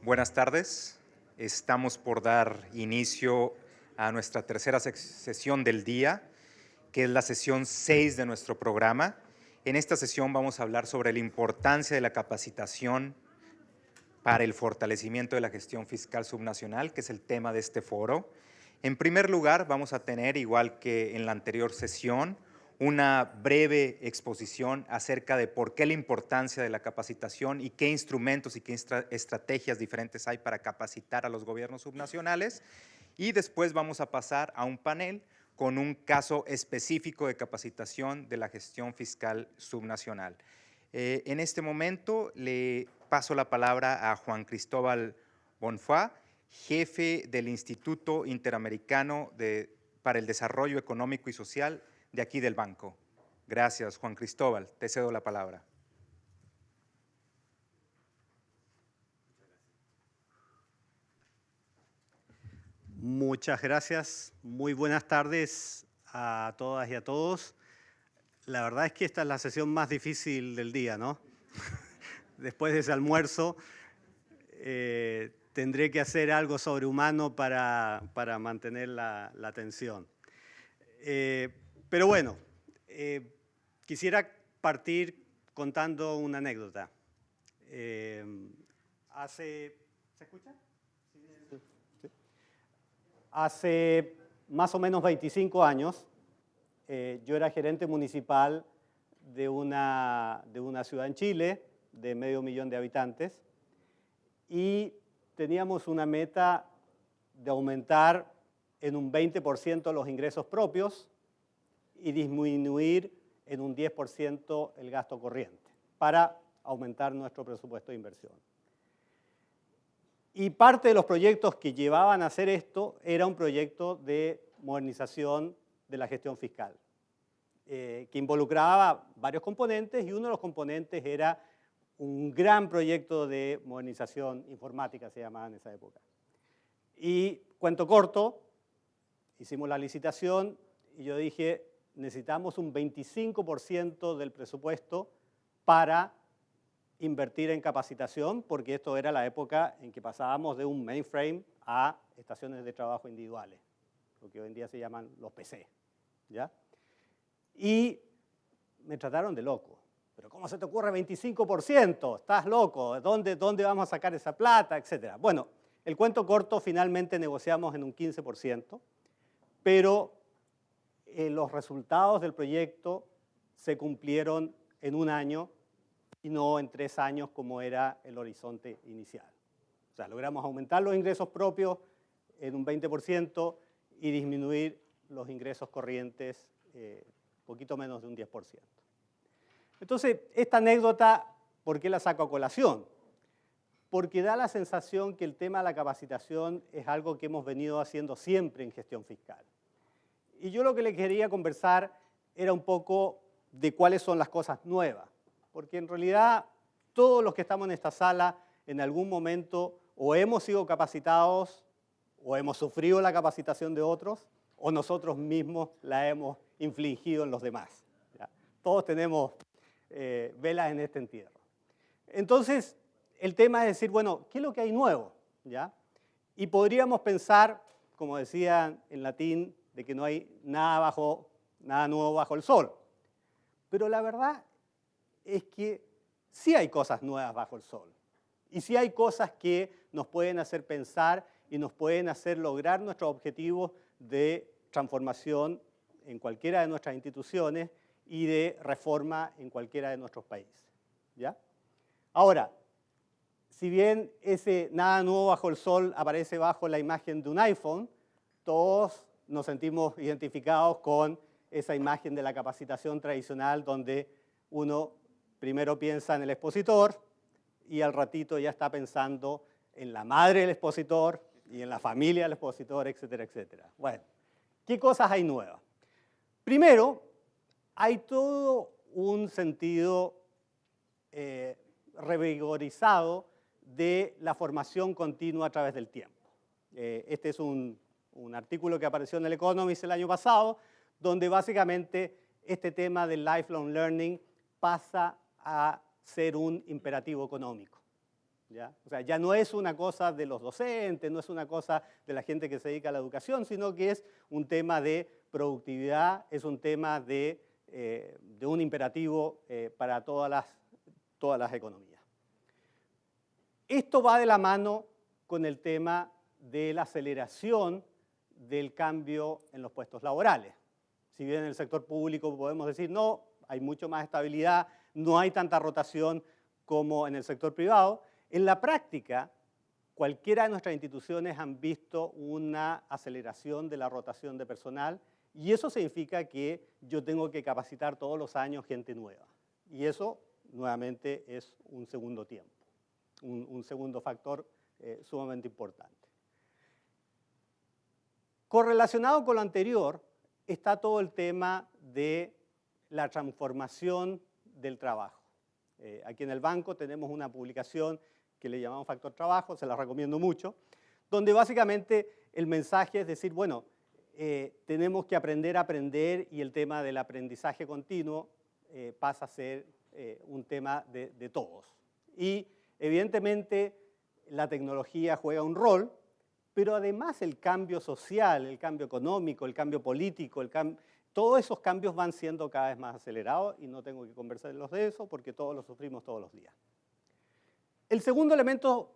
Buenas tardes. Estamos por dar inicio a nuestra tercera sesión del día, que es la sesión 6 de nuestro programa. En esta sesión vamos a hablar sobre la importancia de la capacitación para el fortalecimiento de la gestión fiscal subnacional, que es el tema de este foro. En primer lugar, vamos a tener, igual que en la anterior sesión, una breve exposición acerca de por qué la importancia de la capacitación y qué instrumentos y qué estrategias diferentes hay para capacitar a los gobiernos subnacionales. Y después vamos a pasar a un panel con un caso específico de capacitación de la gestión fiscal subnacional. En este momento le paso la palabra a Juan Cristóbal Bonfoy, jefe del Instituto Interamericano para el Desarrollo Económico y Social de aquí del banco. Gracias, Juan Cristóbal. Te cedo la palabra. Muchas gracias. Muy buenas tardes a todas y a todos. La verdad es que esta es la sesión más difícil del día, ¿no? Después de ese almuerzo tendré que hacer algo sobrehumano para mantener la atención. Pero bueno, quisiera partir contando una anécdota. ¿Se escucha? ¿Sí? Hace más o menos 25 años, yo era gerente municipal de una ciudad en Chile de 500.000 de habitantes y teníamos una meta de aumentar en un 20% los ingresos propios y disminuir en un 10% el gasto corriente para aumentar nuestro presupuesto de inversión. Y parte de los proyectos que llevaban a hacer esto era un proyecto de modernización de la gestión fiscal, que involucraba varios componentes y uno de los componentes era un gran proyecto de modernización informática, se llamaba en esa época. Y cuento corto, hicimos la licitación y yo dije, necesitamos un 25% del presupuesto para invertir en capacitación, porque esto era la época en que pasábamos de un mainframe a estaciones de trabajo individuales, lo que hoy en día se llaman los PC, ¿ya? Y me trataron de loco. ¿Pero cómo se te ocurre 25%? ¿Estás loco? ¿Dónde vamos a sacar esa plata? Etcétera. Bueno, el cuento corto, finalmente negociamos en un 15%, pero los resultados del proyecto se cumplieron en un año y no en 3 años como era el horizonte inicial. O sea, logramos aumentar los ingresos propios en un 20% y disminuir los ingresos corrientes poquito menos de un 10%. Entonces, esta anécdota, ¿por qué la saco a colación? Porque da la sensación que el tema de la capacitación es algo que hemos venido haciendo siempre en gestión fiscal. Y yo lo que le quería conversar era un poco de cuáles son las cosas nuevas. Porque en realidad todos los que estamos en esta sala en algún momento o hemos sido capacitados o hemos sufrido la capacitación de otros o nosotros mismos la hemos infligido en los demás, ¿ya? Todos tenemos velas en este entierro. Entonces, el tema es decir, bueno, ¿qué es lo que hay nuevo? ¿Ya? Y podríamos pensar, como decía en latín, de que no hay nada nuevo bajo el sol. Pero la verdad es que sí hay cosas nuevas bajo el sol. Y sí hay cosas que nos pueden hacer pensar y nos pueden hacer lograr nuestros objetivos de transformación en cualquiera de nuestras instituciones y de reforma en cualquiera de nuestros países, ¿ya? Ahora, si bien ese nada nuevo bajo el sol aparece bajo la imagen de un iPhone, todos nos sentimos identificados con esa imagen de la capacitación tradicional donde uno primero piensa en el expositor y al ratito ya está pensando en la madre del expositor y en la familia del expositor, etcétera, etcétera. Bueno, ¿qué cosas hay nuevas? Primero, hay todo un sentido revigorizado de la formación continua a través del tiempo. Este es un artículo que apareció en el Economist el año pasado, donde básicamente este tema del lifelong learning pasa a ser un imperativo económico, ¿ya? O sea, ya no es una cosa de los docentes, no es una cosa de la gente que se dedica a la educación, sino que es un tema de productividad, es un tema de un imperativo para todas las economías. Esto va de la mano con el tema de la aceleración del cambio en los puestos laborales. Si bien en el sector público podemos decir, no, hay mucho más estabilidad, no hay tanta rotación como en el sector privado, en la práctica, cualquiera de nuestras instituciones han visto una aceleración de la rotación de personal y eso significa que yo tengo que capacitar todos los años gente nueva. Y eso, nuevamente, es un segundo tiempo, un segundo factor sumamente importante. Correlacionado con lo anterior está todo el tema de la transformación del trabajo. Aquí en el banco tenemos una publicación que le llamamos Factor Trabajo, se la recomiendo mucho, donde básicamente el mensaje es decir, bueno, tenemos que aprender a aprender y el tema del aprendizaje continuo pasa a ser un tema de todos. Y evidentemente la tecnología juega un rol, pero además el cambio social, el cambio económico, el cambio político, todos esos cambios van siendo cada vez más acelerados y no tengo que conversarlos de eso porque todos lo sufrimos todos los días. El segundo elemento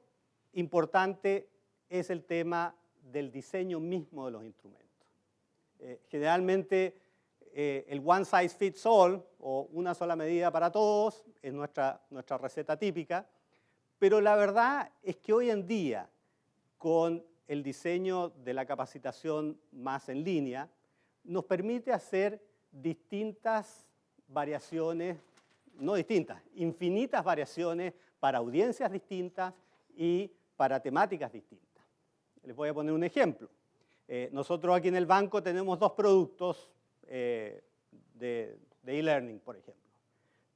importante es el tema del diseño mismo de los instrumentos. Generalmente el one size fits all o una sola medida para todos es nuestra receta típica, pero la verdad es que hoy en día con el diseño de la capacitación más en línea nos permite hacer distintas variaciones, no distintas, infinitas variaciones para audiencias distintas y para temáticas distintas. Les voy a poner un ejemplo. Nosotros aquí en el banco tenemos dos productos de e-learning, por ejemplo.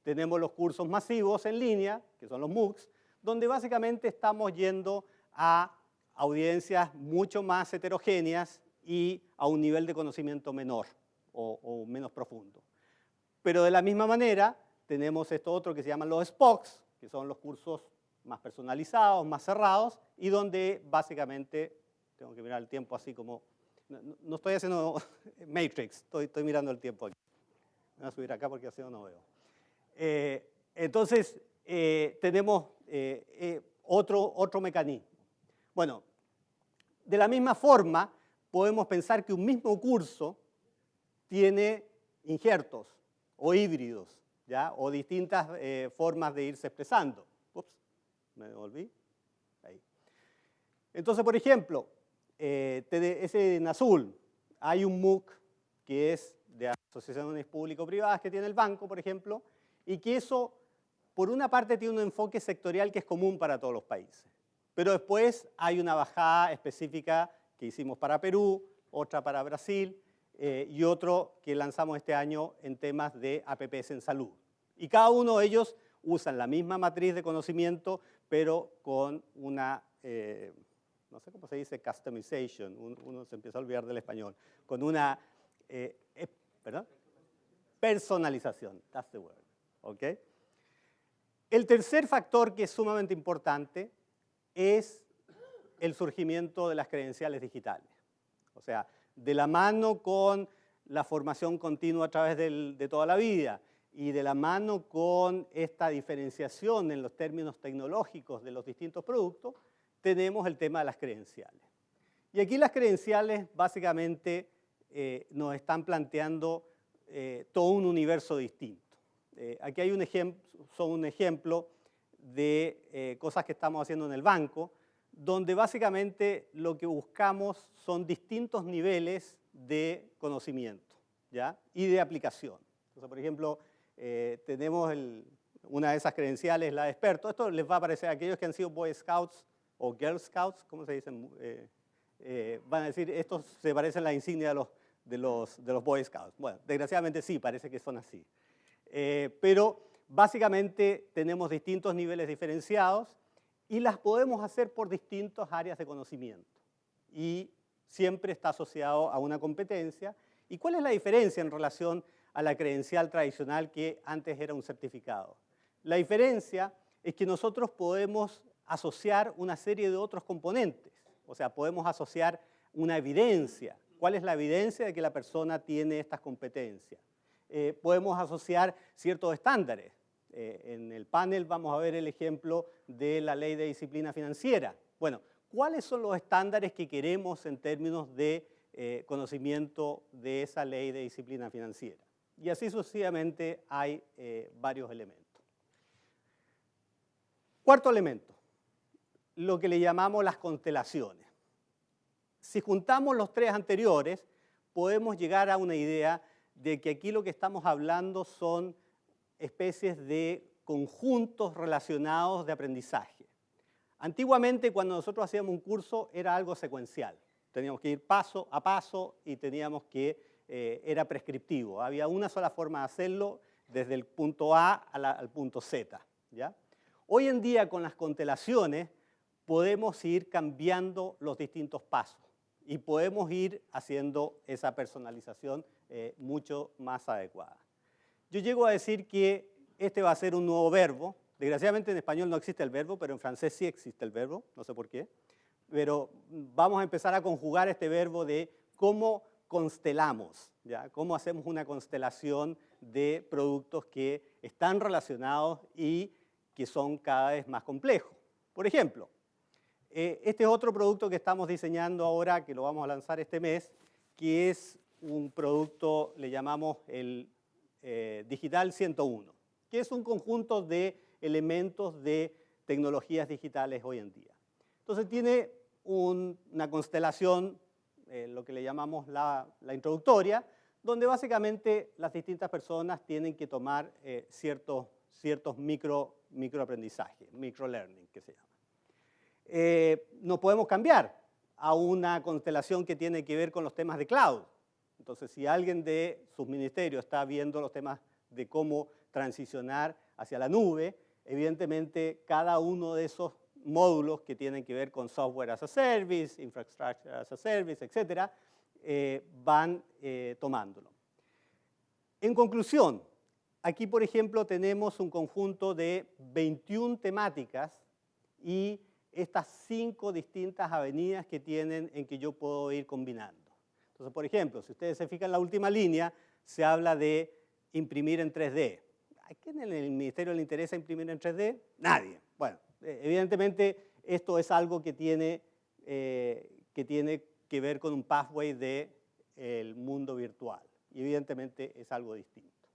Tenemos los cursos masivos en línea, que son los MOOCs, donde básicamente estamos yendo a audiencias mucho más heterogéneas y a un nivel de conocimiento menor o menos profundo. Pero de la misma manera tenemos esto otro que se llaman los SPOCs, que son los cursos más personalizados, más cerrados, y donde básicamente, tengo que mirar el tiempo así como, no estoy haciendo Matrix, estoy mirando el tiempo aquí. Me voy a subir acá porque así no veo. Entonces, tenemos otro mecanismo. Bueno, de la misma forma, podemos pensar que un mismo curso tiene injertos o híbridos, ¿ya? O distintas formas de irse expresando. Ups, me devolví. Ahí. Entonces, por ejemplo, ese en azul, hay un MOOC que es de asociaciones público-privadas que tiene el banco, por ejemplo, y que eso, por una parte, tiene un enfoque sectorial que es común para todos los países. Pero después hay una bajada específica que hicimos para Perú, otra para Brasil y otro que lanzamos este año en temas de APPs en salud. Y cada uno de ellos usan la misma matriz de conocimiento, pero con una, no sé cómo se dice, customization, uno se empieza a olvidar del español, con una, ¿perdón? Personalización, that's the word, ¿ok? El tercer factor que es sumamente importante es el surgimiento de las credenciales digitales. O sea, de la mano con la formación continua a través de toda la vida y de la mano con esta diferenciación en los términos tecnológicos de los distintos productos, tenemos el tema de las credenciales. Y aquí las credenciales básicamente nos están planteando todo un universo distinto. Aquí hay un ejemplo de cosas que estamos haciendo en el banco, donde básicamente lo que buscamos son distintos niveles de conocimiento, ¿ya? Y de aplicación. Entonces, por ejemplo, tenemos una de esas credenciales, la de experto. Esto les va a parecer a aquellos que han sido Boy Scouts o Girl Scouts, ¿cómo se dicen? Van a decir, estos se parecen a la insignia de los Boy Scouts. Bueno, desgraciadamente sí, parece que son así. Pero básicamente tenemos distintos niveles diferenciados y las podemos hacer por distintas áreas de conocimiento. Y siempre está asociado a una competencia. ¿Y cuál es la diferencia en relación a la credencial tradicional que antes era un certificado? La diferencia es que nosotros podemos asociar una serie de otros componentes. O sea, podemos asociar una evidencia. ¿Cuál es la evidencia de que la persona tiene estas competencias? Podemos asociar ciertos estándares. En el panel vamos a ver el ejemplo de la ley de disciplina financiera. Bueno, ¿cuáles son los estándares que queremos en términos de conocimiento de esa ley de disciplina financiera? Y así sucesivamente hay varios elementos. Cuarto elemento, lo que le llamamos las constelaciones. Si juntamos los tres anteriores, podemos llegar a una idea de que aquí lo que estamos hablando son especies de conjuntos relacionados de aprendizaje. Antiguamente, cuando nosotros hacíamos un curso, era algo secuencial. Teníamos que ir paso a paso y teníamos que, era prescriptivo. Había una sola forma de hacerlo, desde el punto A al punto Z, ¿ya? Hoy en día, con las constelaciones, podemos ir cambiando los distintos pasos y podemos ir haciendo esa personalización mucho más adecuada. Yo llego a decir que este va a ser un nuevo verbo. Desgraciadamente en español no existe el verbo, pero en francés sí existe el verbo, no sé por qué. Pero vamos a empezar a conjugar este verbo de cómo constelamos, ¿ya? Cómo hacemos una constelación de productos que están relacionados y que son cada vez más complejos. Por ejemplo, este es otro producto que estamos diseñando ahora, que lo vamos a lanzar este mes, que es un producto, le llamamos el Digital 101, que es un conjunto de elementos de tecnologías digitales hoy en día. Entonces tiene una constelación, lo que le llamamos la introductoria, donde básicamente las distintas personas tienen que tomar ciertos microaprendizajes, microlearning que se llama. Nos podemos cambiar a una constelación que tiene que ver con los temas de cloud. Entonces, si alguien de sus ministerios está viendo los temas de cómo transicionar hacia la nube, evidentemente cada uno de esos módulos que tienen que ver con software as a service, infrastructure as a service, etc., van tomándolo. En conclusión, aquí, por ejemplo, tenemos un conjunto de 21 temáticas y estas 5 distintas avenidas que tienen en que yo puedo ir combinando. Entonces, por ejemplo, si ustedes se fijan en la última línea, se habla de imprimir en 3D. ¿A quién en el ministerio le interesa imprimir en 3D? Nadie. Bueno, evidentemente esto es algo que tiene que ver con un pathway del mundo virtual. Y evidentemente es algo distinto.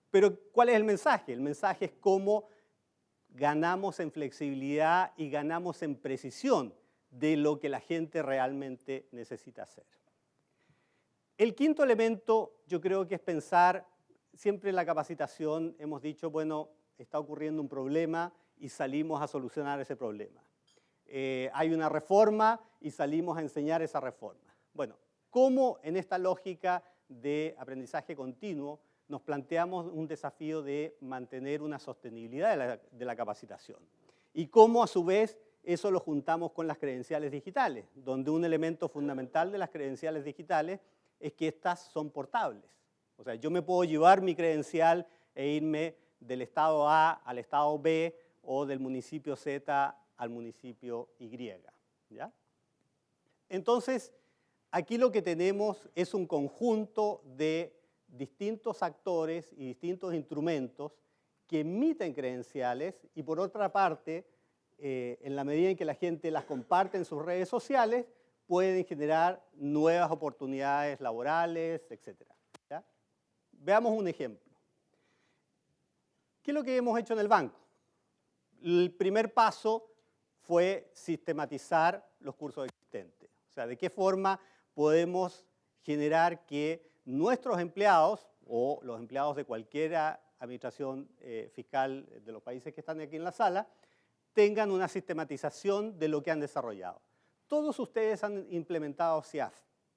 Pero, ¿cuál es el mensaje? El mensaje es cómo ganamos en flexibilidad y ganamos en precisión de lo que la gente realmente necesita hacer. El quinto elemento yo creo que es pensar, siempre en la capacitación hemos dicho, bueno, está ocurriendo un problema y salimos a solucionar ese problema. Hay una reforma y salimos a enseñar esa reforma. Bueno, ¿cómo en esta lógica de aprendizaje continuo nos planteamos un desafío de mantener una sostenibilidad de la capacitación? Y cómo a su vez eso lo juntamos con las credenciales digitales, donde un elemento fundamental de las credenciales digitales es que estas son portables. O sea, yo me puedo llevar mi credencial e irme del estado A al estado B o del municipio Z al municipio Y, ¿ya? Entonces, aquí lo que tenemos es un conjunto de distintos actores y distintos instrumentos que emiten credenciales y por otra parte, en la medida en que la gente las comparte en sus redes sociales, pueden generar nuevas oportunidades laborales, etc. ¿Ya? Veamos un ejemplo. ¿Qué es lo que hemos hecho en el banco? El primer paso fue sistematizar los cursos existentes. O sea, de qué forma podemos generar que nuestros empleados o los empleados de cualquier administración fiscal de los países que están aquí en la sala tengan una sistematización de lo que han desarrollado. Todos ustedes han implementado CIAF,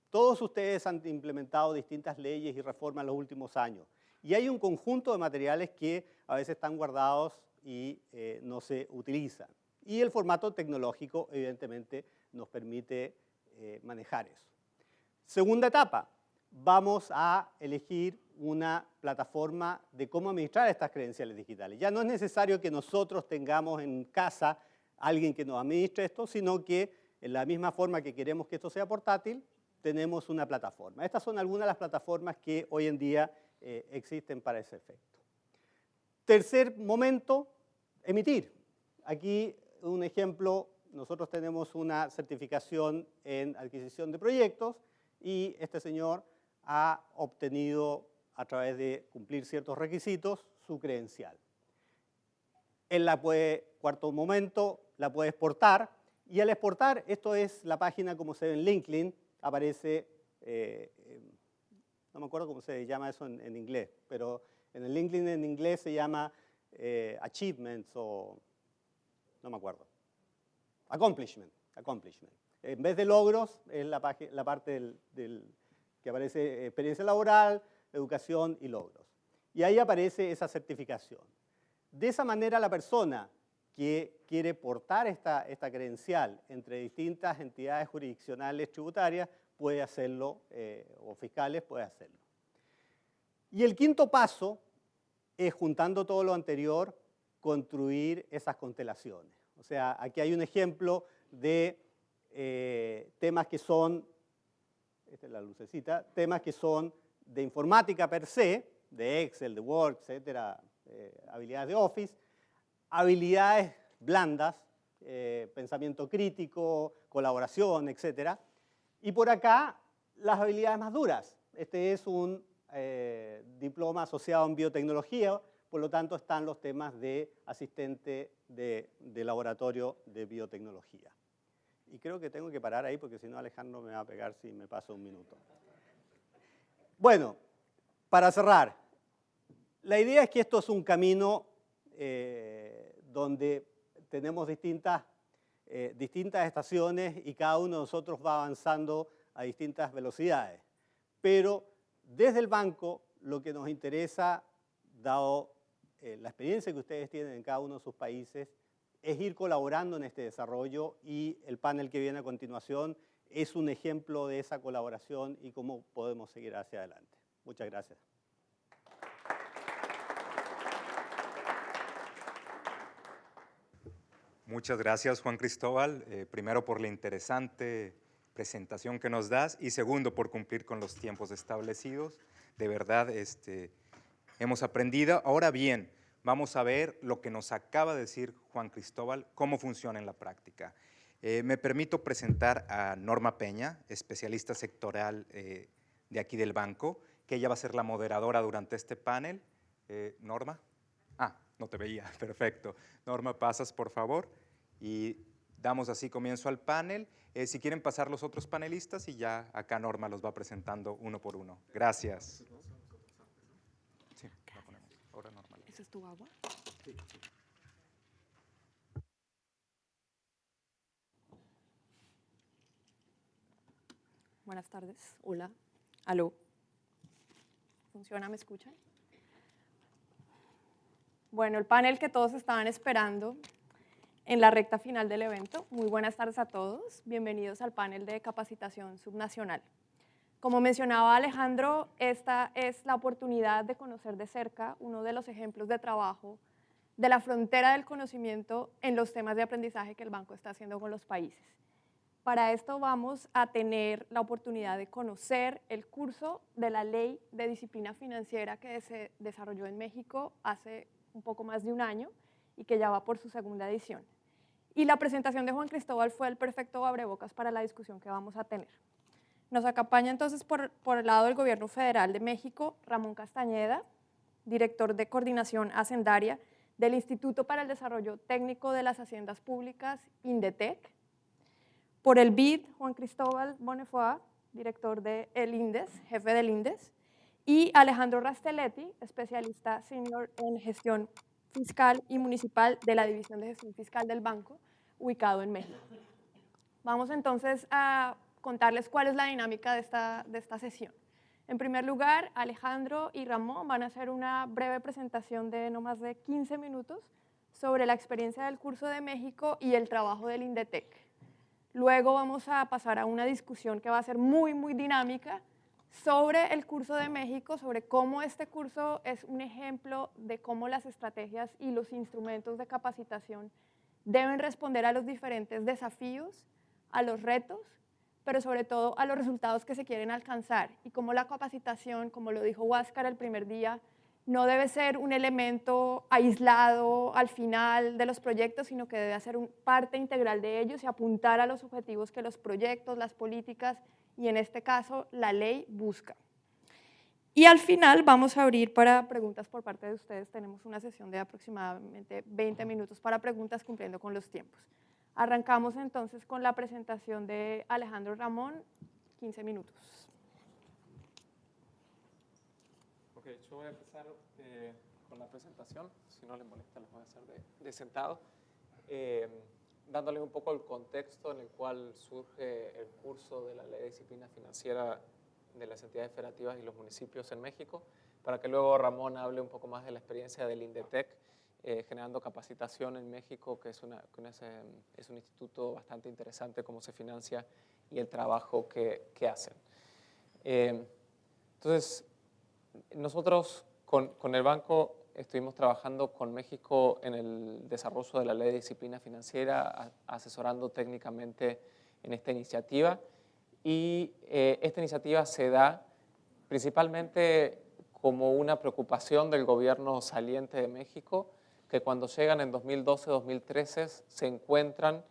todos ustedes han implementado distintas leyes y reformas en los últimos años. Y hay un conjunto de materiales que a veces están guardados y no se utilizan. Y el formato tecnológico, evidentemente, nos permite manejar eso. Segunda etapa, vamos a elegir una plataforma de cómo administrar estas credenciales digitales. Ya no es necesario que nosotros tengamos en casa alguien que nos administre esto, sino que en la misma forma que queremos que esto sea portátil, tenemos una plataforma. Estas son algunas de las plataformas que hoy en día existen para ese efecto. Tercer momento, emitir. Aquí un ejemplo, nosotros tenemos una certificación en adquisición de proyectos y este señor ha obtenido, a través de cumplir ciertos requisitos, su credencial. Él la puede, cuarto momento, la puede exportar y al exportar, esto es la página como se ve en LinkedIn, aparece, no me acuerdo cómo se llama eso en inglés, pero en el LinkedIn en inglés se llama achievements o, no me acuerdo, accomplishment. En vez de logros, es la parte que aparece experiencia laboral, educación y logros. Y ahí aparece esa certificación. De esa manera la persona que quiere portar esta credencial entre distintas entidades jurisdiccionales tributarias puede hacerlo, o fiscales puede hacerlo. Y el quinto paso es, juntando todo lo anterior, construir esas constelaciones. O sea, aquí hay un ejemplo de temas que son, esta es la lucecita, temas que son de informática per se, de Excel, de Word, etcétera, habilidades de Office, habilidades blandas, pensamiento crítico, colaboración, etcétera. Y por acá, las habilidades más duras. Este es un diploma asociado en biotecnología, por lo tanto están los temas de asistente de laboratorio de biotecnología. Y creo que tengo que parar ahí porque si no Alejandro me va a pegar si me paso un minuto. Bueno, para cerrar, la idea es que esto es un camino donde tenemos distintas estaciones y cada uno de nosotros va avanzando a distintas velocidades. Pero desde el banco lo que nos interesa, dado la experiencia que ustedes tienen en cada uno de sus países, es ir colaborando en este desarrollo y el panel que viene a continuación es un ejemplo de esa colaboración y cómo podemos seguir hacia adelante. Muchas gracias. Muchas gracias, Juan Cristóbal, primero por la interesante presentación que nos das y segundo por cumplir con los tiempos establecidos. De verdad, hemos aprendido. Ahora bien, vamos a ver lo que nos acaba de decir Juan Cristóbal, cómo funciona en la práctica. Me permito presentar a Norma Peña, especialista sectorial de aquí del banco, que ella va a ser la moderadora durante este panel. Norma. No te veía, perfecto. Norma, pasas por favor y damos así comienzo al panel. Si quieren pasar los otros panelistas y ya acá Norma los va presentando uno por uno. Gracias. Sí, la ponemos. Ahora Norma. ¿Esa es tu agua? Sí. Buenas tardes. Hola. Aló. ¿Funciona? ¿Me escuchan? Bueno, el panel que todos estaban esperando en la recta final del evento. Muy buenas tardes a todos. Bienvenidos al panel de capacitación subnacional. Como mencionaba Alejandro, esta es la oportunidad de conocer de cerca uno de los ejemplos de trabajo de la frontera del conocimiento en los temas de aprendizaje que el banco está haciendo con los países. Para esto vamos a tener la oportunidad de conocer el curso de la Ley de Disciplina Financiera que se desarrolló en México hace un poco más de un año y que ya va por su segunda edición. Y la presentación de Juan Cristóbal fue el perfecto abrebocas para la discusión que vamos a tener. Nos acompaña entonces por el lado del Gobierno Federal de México, Ramón Castañeda, director de Coordinación Hacendaria del Instituto para el Desarrollo Técnico de las Haciendas Públicas, INDETEC. Por el BID, Juan Cristóbal Bonnefoy, director del INDES, jefe del INDES. Y Alejandro Rastelletti, especialista senior en gestión fiscal y municipal de la División de Gestión Fiscal del banco, ubicado en México. Vamos entonces a contarles cuál es la dinámica de esta sesión. En primer lugar, Alejandro y Ramón van a hacer una breve presentación de no más de 15 minutos sobre la experiencia del curso de México y el trabajo del INDETEC. Luego vamos a pasar a una discusión que va a ser muy, muy dinámica sobre el curso de México, sobre cómo este curso es un ejemplo de cómo las estrategias y los instrumentos de capacitación deben responder a los diferentes desafíos, a los retos, pero sobre todo a los resultados que se quieren alcanzar. Y como la capacitación, como lo dijo Huáscar el primer día, no debe ser un elemento aislado al final de los proyectos, sino que debe ser parte integral de ellos y apuntar a los objetivos que los proyectos, las políticas y en este caso la ley busca. Y al final vamos a abrir para preguntas por parte de ustedes. Tenemos una sesión de aproximadamente 20 minutos para preguntas cumpliendo con los tiempos. Arrancamos entonces con la presentación de Alejandro Ramón, 15 minutos. Ok, yo voy a empezar con la presentación, si no les molesta las voy a hacer de sentado, dándoles un poco el contexto en el cual surge el curso de la Ley de Disciplina Financiera de las entidades federativas y los municipios en México, para que luego Ramón hable un poco más de la experiencia del INDETEC, generando capacitación en México, que es un instituto bastante interesante, cómo se financia y el trabajo que hacen. Entonces, nosotros con el banco estuvimos trabajando con México en el desarrollo de la Ley de Disciplina Financiera, asesorando técnicamente en esta iniciativa. Y esta iniciativa se da principalmente como una preocupación del gobierno saliente de México, que cuando llegan en 2012-2013 se encuentran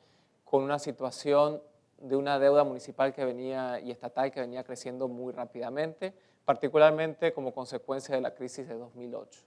con una situación de una deuda municipal y estatal que venía creciendo muy rápidamente, particularmente como consecuencia de la crisis de 2008.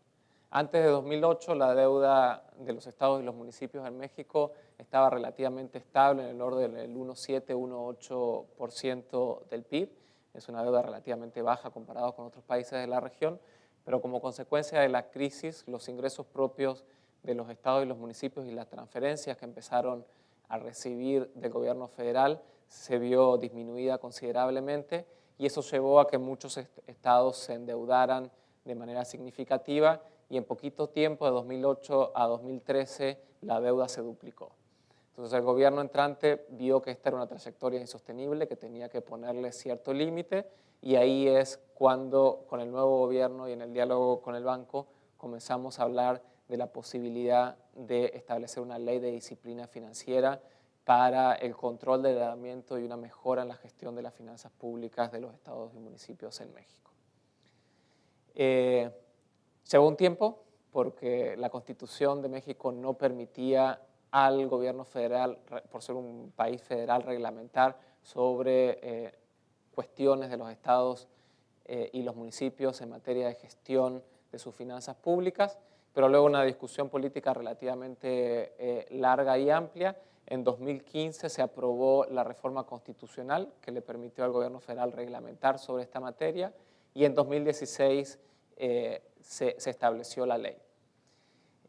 Antes de 2008, la deuda de los estados y los municipios en México estaba relativamente estable en el orden del 1,7-1,8% del PIB. Es una deuda relativamente baja comparado con otros países de la región, pero como consecuencia de la crisis, los ingresos propios de los estados y los municipios y las transferencias que empezaron a recibir del gobierno federal se vio disminuida considerablemente, y eso llevó a que muchos estados se endeudaran de manera significativa, y en poquito tiempo, de 2008 a 2013, la deuda se duplicó. Entonces el gobierno entrante vio que esta era una trayectoria insostenible, que tenía que ponerle cierto límite, y ahí es cuando con el nuevo gobierno y en el diálogo con el banco comenzamos a hablar de la posibilidad de establecer una ley de disciplina financiera para el control del endeudamiento y una mejora en la gestión de las finanzas públicas de los estados y municipios en México. Llevó un tiempo porque la Constitución de México no permitía al gobierno federal, por ser un país federal, reglamentar sobre cuestiones de los estados y los municipios en materia de gestión de sus finanzas públicas, pero luego una discusión política relativamente larga y amplia. En 2015 se aprobó la reforma constitucional que le permitió al gobierno federal reglamentar sobre esta materia, y en 2016 se estableció la ley.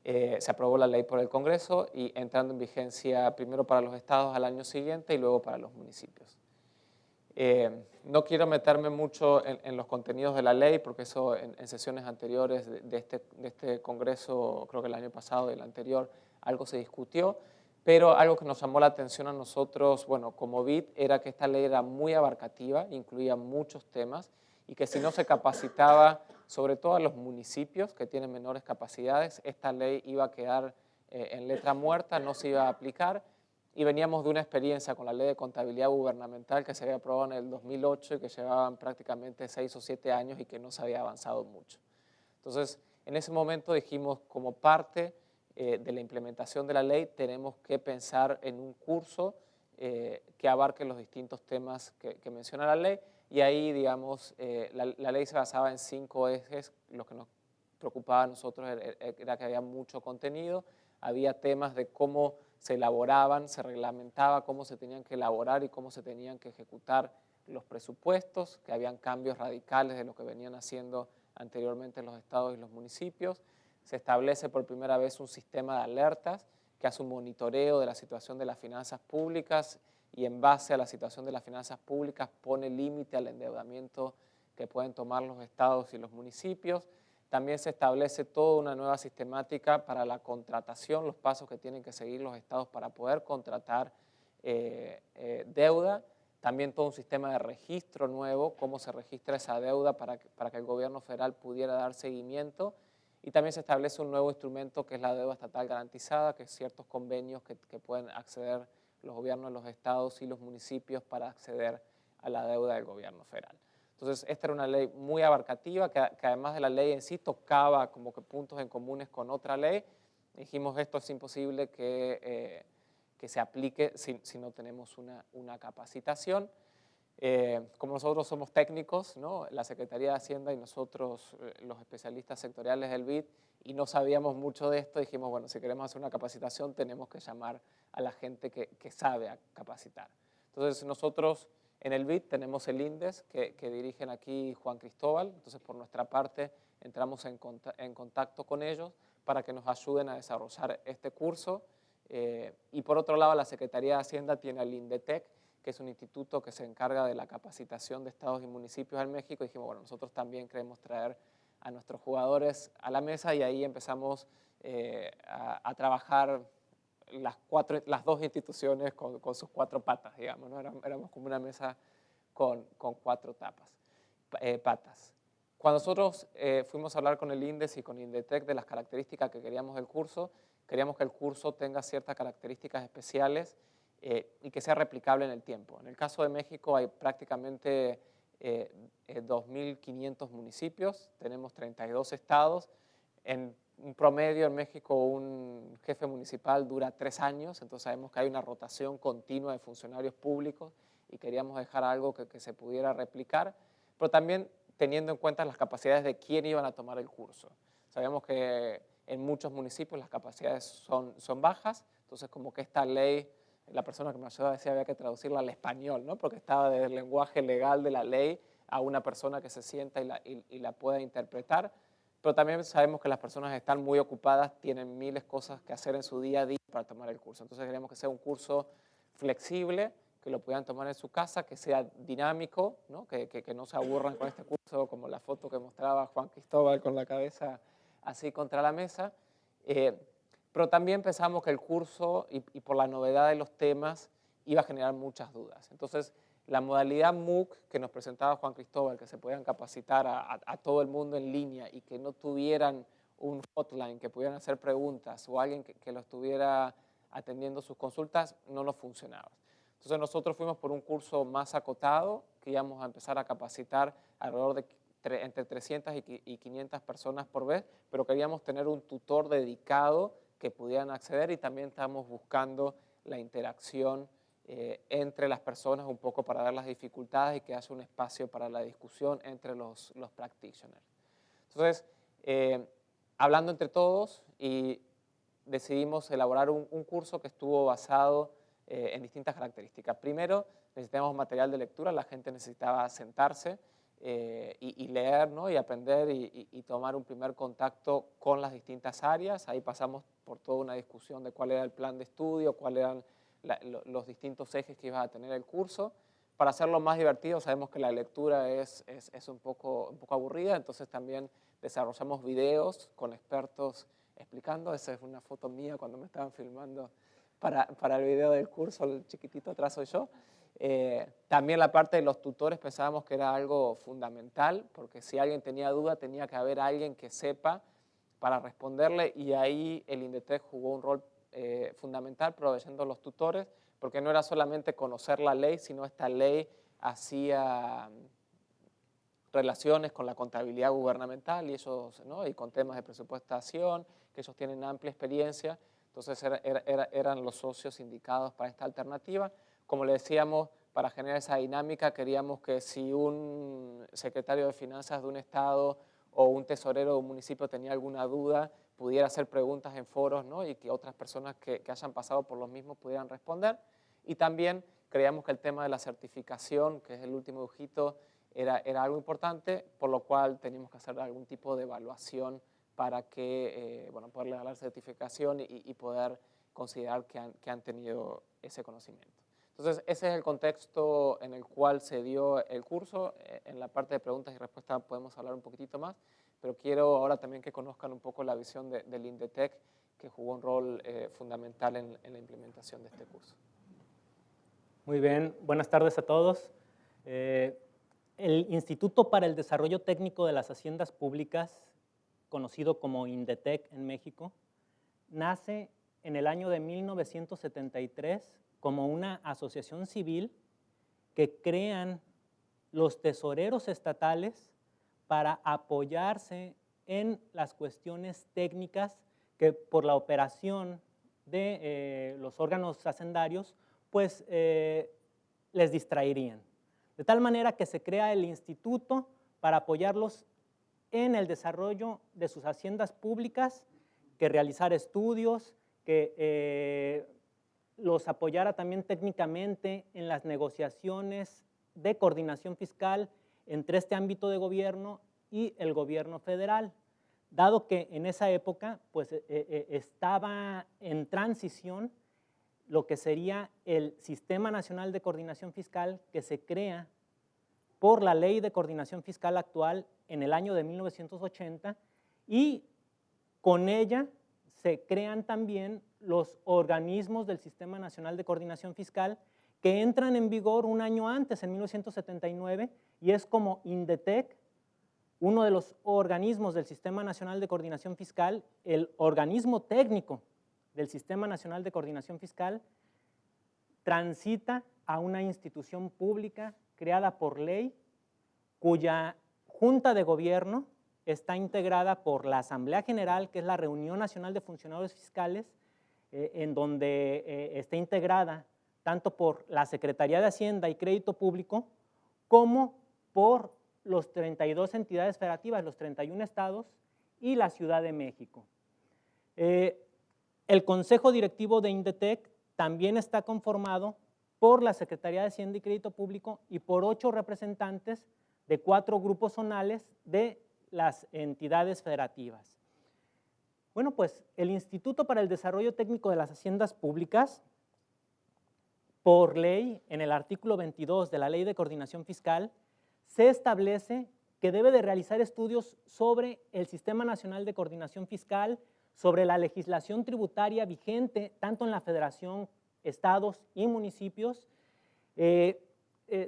Se aprobó la ley por el Congreso y entrando en vigencia primero para los estados al año siguiente y luego para los municipios. No quiero meterme mucho en los contenidos de la ley, porque eso en sesiones anteriores de este Congreso, creo que el año pasado y el anterior, algo se discutió, pero algo que nos llamó la atención a nosotros, bueno, como BID, era que esta ley era muy abarcativa, incluía muchos temas, y que si no se capacitaba, sobre todo a los municipios que tienen menores capacidades, esta ley iba a quedar en letra muerta, no se iba a aplicar. Y veníamos de una experiencia con la Ley de Contabilidad Gubernamental que se había aprobado en el 2008 y que llevaban prácticamente 6 o 7 años y que no se había avanzado mucho. Entonces, en ese momento dijimos, como parte de la implementación de la ley, tenemos que pensar en un curso que abarque los distintos temas que menciona la ley, y ahí, digamos, la ley se basaba en 5 ejes. Lo que nos preocupaba a nosotros era que había mucho contenido, había temas de cómo se elaboraban, se reglamentaba cómo se tenían que elaborar y cómo se tenían que ejecutar los presupuestos, que habían cambios radicales de lo que venían haciendo anteriormente los estados y los municipios. Se establece por primera vez un sistema de alertas que hace un monitoreo de la situación de las finanzas públicas y en base a la situación de las finanzas públicas pone límite al endeudamiento que pueden tomar los estados y los municipios. También se establece toda una nueva sistemática para la contratación, los pasos que tienen que seguir los estados para poder contratar deuda. También todo un sistema de registro nuevo, cómo se registra esa deuda para que el gobierno federal pudiera dar seguimiento. Y también se establece un nuevo instrumento que es la deuda estatal garantizada, que es ciertos convenios que pueden acceder los gobiernos de los estados y los municipios para acceder a la deuda del gobierno federal. Entonces, esta era una ley muy abarcativa, que además de la ley en sí tocaba como que puntos en comunes con otra ley. Dijimos, esto es imposible que se aplique si no tenemos una capacitación. Como nosotros somos técnicos, ¿no? La Secretaría de Hacienda y nosotros, los especialistas sectoriales del BID, y no sabíamos mucho de esto, dijimos, bueno, si queremos hacer una capacitación tenemos que llamar a la gente que sabe a capacitar. Entonces nosotros en el BID tenemos el INDES que dirigen aquí Juan Cristóbal, entonces por nuestra parte entramos en contacto con ellos para que nos ayuden a desarrollar este curso. Y por otro lado, la Secretaría de Hacienda tiene el INDETEC, que es un instituto que se encarga de la capacitación de estados y municipios en México, y dijimos, bueno, nosotros también queremos traer a nuestros jugadores a la mesa, y ahí empezamos a trabajar las dos instituciones con sus cuatro patas, digamos, ¿no? Éramos como una mesa con cuatro patas. Cuando nosotros fuimos a hablar con el INDES y con INDETEC de las características que queríamos del curso, queríamos que el curso tenga ciertas características especiales y que sea replicable en el tiempo. En el caso de México hay prácticamente 2.500 municipios, tenemos 32 estados. En un promedio en México un jefe municipal dura 3 años, entonces sabemos que hay una rotación continua de funcionarios públicos y queríamos dejar algo que se pudiera replicar, pero también teniendo en cuenta las capacidades de quién iban a tomar el curso. Sabíamos que en muchos municipios las capacidades son bajas, entonces como que esta ley, la persona que me ayudaba decía había que traducirla al español, ¿no? Porque estaba del lenguaje legal de la ley a una persona que se sienta y la pueda interpretar, pero también sabemos que las personas están muy ocupadas, tienen miles de cosas que hacer en su día a día para tomar el curso. Entonces queríamos que sea un curso flexible, que lo puedan tomar en su casa, que sea dinámico, ¿no? Que no se aburran con este curso, como la foto que mostraba Juan Cristóbal con la cabeza así contra la mesa. Pero también pensamos que el curso, y por la novedad de los temas, iba a generar muchas dudas. Entonces, la modalidad MOOC que nos presentaba Juan Cristóbal, que se podían capacitar a todo el mundo en línea y que no tuvieran un hotline, que pudieran hacer preguntas o alguien que lo estuviera atendiendo sus consultas, no nos funcionaba. Entonces nosotros fuimos por un curso más acotado, que íbamos a empezar a capacitar alrededor de entre 300 y 500 personas por vez, pero queríamos tener un tutor dedicado que pudieran acceder, y también estamos buscando la interacción entre las personas un poco para ver las dificultades y que haya un espacio para la discusión entre los practitioners. Entonces, hablando entre todos, y decidimos elaborar un curso que estuvo basado en distintas características. Primero, necesitábamos material de lectura, la gente necesitaba sentarse y leer, ¿no? Y aprender y tomar un primer contacto con las distintas áreas. Ahí pasamos por toda una discusión de cuál era el plan de estudio, cuáles eran los distintos ejes que iba a tener el curso. Para hacerlo más divertido, sabemos que la lectura es un poco aburrida, entonces también desarrollamos videos con expertos explicando. Esa es una foto mía cuando me estaban filmando para el video del curso, el chiquitito atrás soy yo. También la parte de los tutores pensábamos que era algo fundamental, porque si alguien tenía duda tenía que haber alguien que sepa para responderle, y ahí el INDETEC jugó un rol fundamental proveyendo los tutores, porque no era solamente conocer la ley, sino esta ley hacía relaciones con la contabilidad gubernamental y ellos, ¿no? Y con temas de presupuestación, que ellos tienen amplia experiencia, entonces eran los socios indicados para esta alternativa. Como le decíamos, para generar esa dinámica queríamos que si un secretario de finanzas de un estado o un tesorero de un municipio tenía alguna duda, pudiera hacer preguntas en foros, ¿no? Y que otras personas que hayan pasado por los mismos pudieran responder. Y también creíamos que el tema de la certificación, que es el último dibujito, era algo importante, por lo cual teníamos que hacer algún tipo de evaluación para que, bueno, poderle dar la certificación y poder considerar que han tenido ese conocimiento. Entonces, ese es el contexto en el cual se dio el curso. En la parte de preguntas y respuestas podemos hablar un poquitito más, pero quiero ahora también que conozcan un poco la visión del INDETEC, que jugó un rol fundamental en la implementación de este curso. Muy bien, buenas tardes a todos. El Instituto para el Desarrollo Técnico de las Haciendas Públicas conocido como INDETEC en México, nace en el año de 1973 como una asociación civil que crean los tesoreros estatales para apoyarse en las cuestiones técnicas que por la operación de los órganos hacendarios, pues les distraerían. De tal manera que se crea el instituto para apoyarlos en el desarrollo de sus haciendas públicas, que realizar estudios, que los apoyara también técnicamente en las negociaciones de coordinación fiscal entre este ámbito de gobierno y el gobierno federal, dado que en esa época pues, estaba en transición lo que sería el Sistema Nacional de Coordinación Fiscal, que se crea por la Ley de Coordinación Fiscal actual en el año de 1980, y con ella se crean también los organismos del Sistema Nacional de Coordinación Fiscal, que entran en vigor un año antes, en 1979, y es como INDETEC, uno de los organismos del Sistema Nacional de Coordinación Fiscal, el organismo técnico del Sistema Nacional de Coordinación Fiscal, transita a una institución pública creada por ley, cuya Junta de Gobierno está integrada por la Asamblea General, que es la Reunión Nacional de Funcionarios Fiscales, en donde está integrada tanto por la Secretaría de Hacienda y Crédito Público, como por los 32 entidades federativas, los 31 estados y la Ciudad de México. El Consejo Directivo de INDETEC también está conformado por la Secretaría de Hacienda y Crédito Público y por 8 representantes de 4 grupos zonales de las entidades federativas. Bueno, pues el Instituto para el Desarrollo Técnico de las Haciendas Públicas, por ley, en el artículo 22 de la Ley de Coordinación Fiscal, se establece que debe de realizar estudios sobre el Sistema Nacional de Coordinación Fiscal, sobre la legislación tributaria vigente, tanto en la Federación, estados y municipios,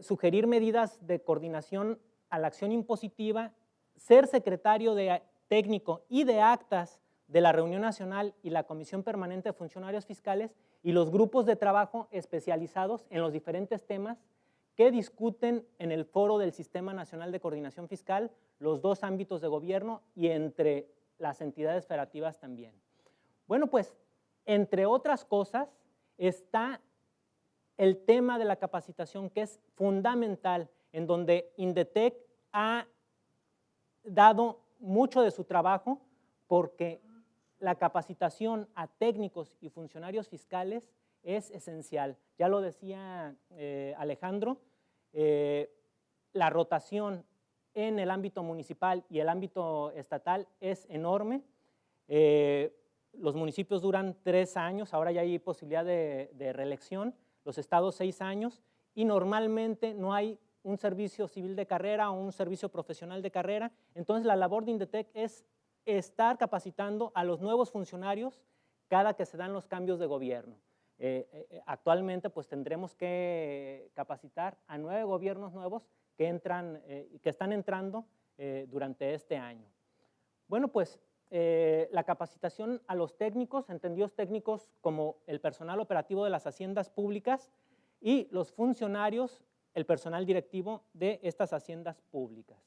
sugerir medidas de coordinación a la acción impositiva, ser secretario de técnico y de actas de la Reunión Nacional y la Comisión Permanente de Funcionarios Fiscales y los grupos de trabajo especializados en los diferentes temas que discuten en el foro del Sistema Nacional de Coordinación Fiscal los 2 ámbitos de gobierno y entre las entidades federativas también. Bueno, pues, entre otras cosas, está el tema de la capacitación, que es fundamental, en donde INDETEC ha dado mucho de su trabajo, porque la capacitación a técnicos y funcionarios fiscales es esencial. Ya lo decía Alejandro, la rotación en el ámbito municipal y el ámbito estatal es enorme. Los municipios duran 3 años, ahora ya hay posibilidad de reelección, los estados 6 años, y normalmente no hay un servicio civil de carrera o un servicio profesional de carrera. Entonces la labor de INDETEC es estar capacitando a los nuevos funcionarios cada que se dan los cambios de gobierno. Actualmente pues tendremos que capacitar a 9 gobiernos nuevos que están entrando durante este año. Bueno, pues la capacitación a los técnicos, entendidos técnicos como el personal operativo de las haciendas públicas y los funcionarios, el personal directivo de estas haciendas públicas.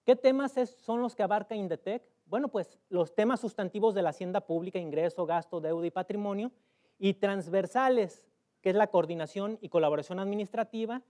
¿Qué temas son los que abarca INDETEC? Bueno, pues los temas sustantivos de la hacienda pública, ingreso, gasto, deuda y patrimonio, y transversales, que es la coordinación y colaboración administrativa,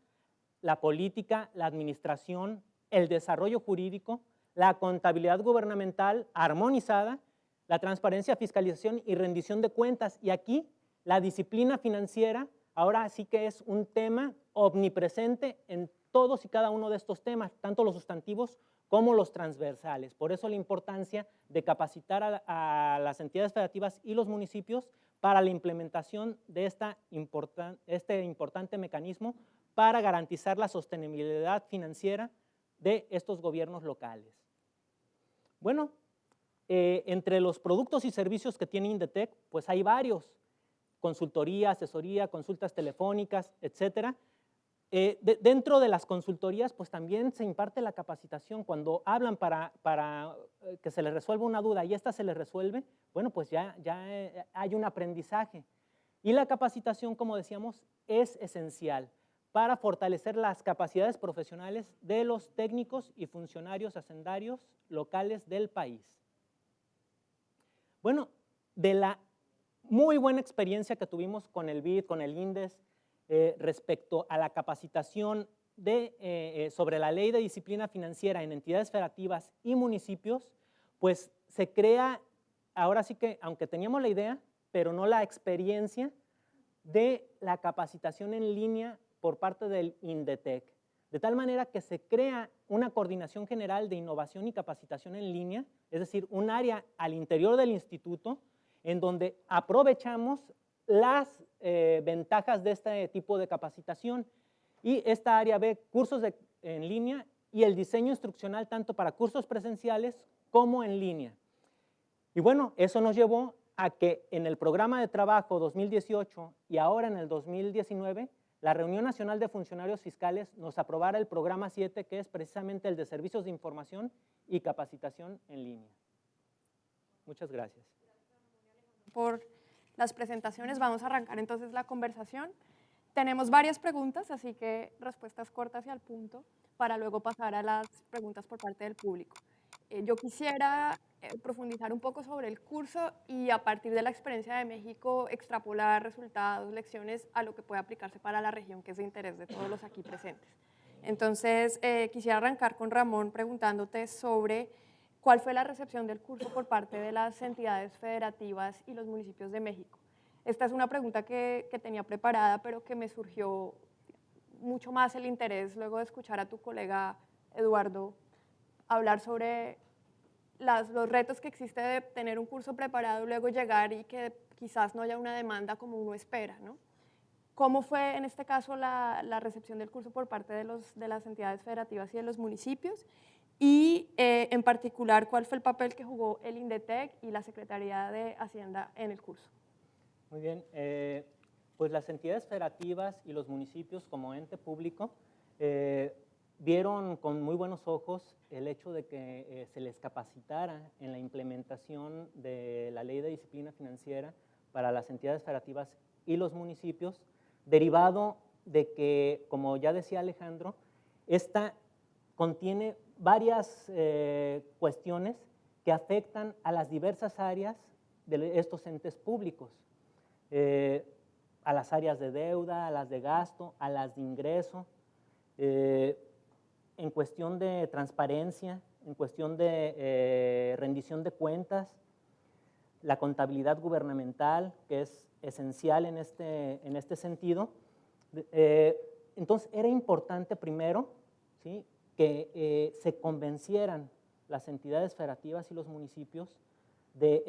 la política, la administración, el desarrollo jurídico, la contabilidad gubernamental armonizada, la transparencia, fiscalización y rendición de cuentas. Y aquí la disciplina financiera ahora sí que es un tema omnipresente en todos y cada uno de estos temas, tanto los sustantivos como los transversales. Por eso la importancia de capacitar a las entidades federativas y los municipios para la implementación de este importante mecanismo para garantizar la sostenibilidad financiera de estos gobiernos locales. Bueno, entre los productos y servicios que tiene INDETEC, pues hay varios: consultoría, asesoría, consultas telefónicas, etcétera. dentro de las consultorías, pues también se imparte la capacitación. Cuando hablan para que se les resuelva una duda y esta se les resuelve, bueno, pues ya hay un aprendizaje. Y la capacitación, como decíamos, es esencial para fortalecer las capacidades profesionales de los técnicos y funcionarios hacendarios locales del país. Bueno, de la muy buena experiencia que tuvimos con el BID, con el INDES, respecto a la capacitación sobre la ley de disciplina financiera en entidades federativas y municipios, pues se crea, ahora sí que, aunque teníamos la idea, pero no la experiencia de la capacitación en línea por parte del INDETEC. De tal manera que se crea una coordinación general de innovación y capacitación en línea, es decir, un área al interior del instituto en donde aprovechamos las ventajas de este tipo de capacitación, y esta área ve cursos en línea y el diseño instruccional tanto para cursos presenciales como en línea. Y bueno, eso nos llevó a que en el programa de trabajo 2018 y ahora en el 2019, la Reunión Nacional de Funcionarios Fiscales nos aprobara el programa 7, que es precisamente el de servicios de información y capacitación en línea. Muchas gracias. Por las presentaciones. Vamos a arrancar entonces la conversación. Tenemos varias preguntas, así que respuestas cortas y al punto, para luego pasar a las preguntas por parte del público. Yo quisiera profundizar un poco sobre el curso y a partir de la experiencia de México extrapolar resultados, lecciones a lo que puede aplicarse para la región, que es de interés de todos los aquí presentes. Entonces, quisiera arrancar con Ramón preguntándote sobre ¿cuál fue la recepción del curso por parte de las entidades federativas y los municipios de México? Esta es una pregunta que tenía preparada, pero que me surgió mucho más el interés luego de escuchar a tu colega Eduardo hablar sobre los retos que existe de tener un curso preparado y luego llegar y que quizás no haya una demanda como uno espera, ¿no? ¿Cómo fue en este caso la recepción del curso por parte de las entidades federativas y de los municipios? Y en particular, ¿cuál fue el papel que jugó el INDETEC y la Secretaría de Hacienda en el curso? Muy bien, pues las entidades federativas y los municipios como ente público vieron con muy buenos ojos el hecho de que se les capacitara en la implementación de la ley de disciplina financiera para las entidades federativas y los municipios, derivado de que, como ya decía Alejandro, esta contiene varias cuestiones que afectan a las diversas áreas de estos entes públicos, a las áreas de deuda, a las de gasto, a las de ingreso, en cuestión de transparencia, en cuestión de rendición de cuentas, la contabilidad gubernamental, que es esencial en este sentido. Entonces, era importante primero, ¿sí?, que se convencieran las entidades federativas y los municipios de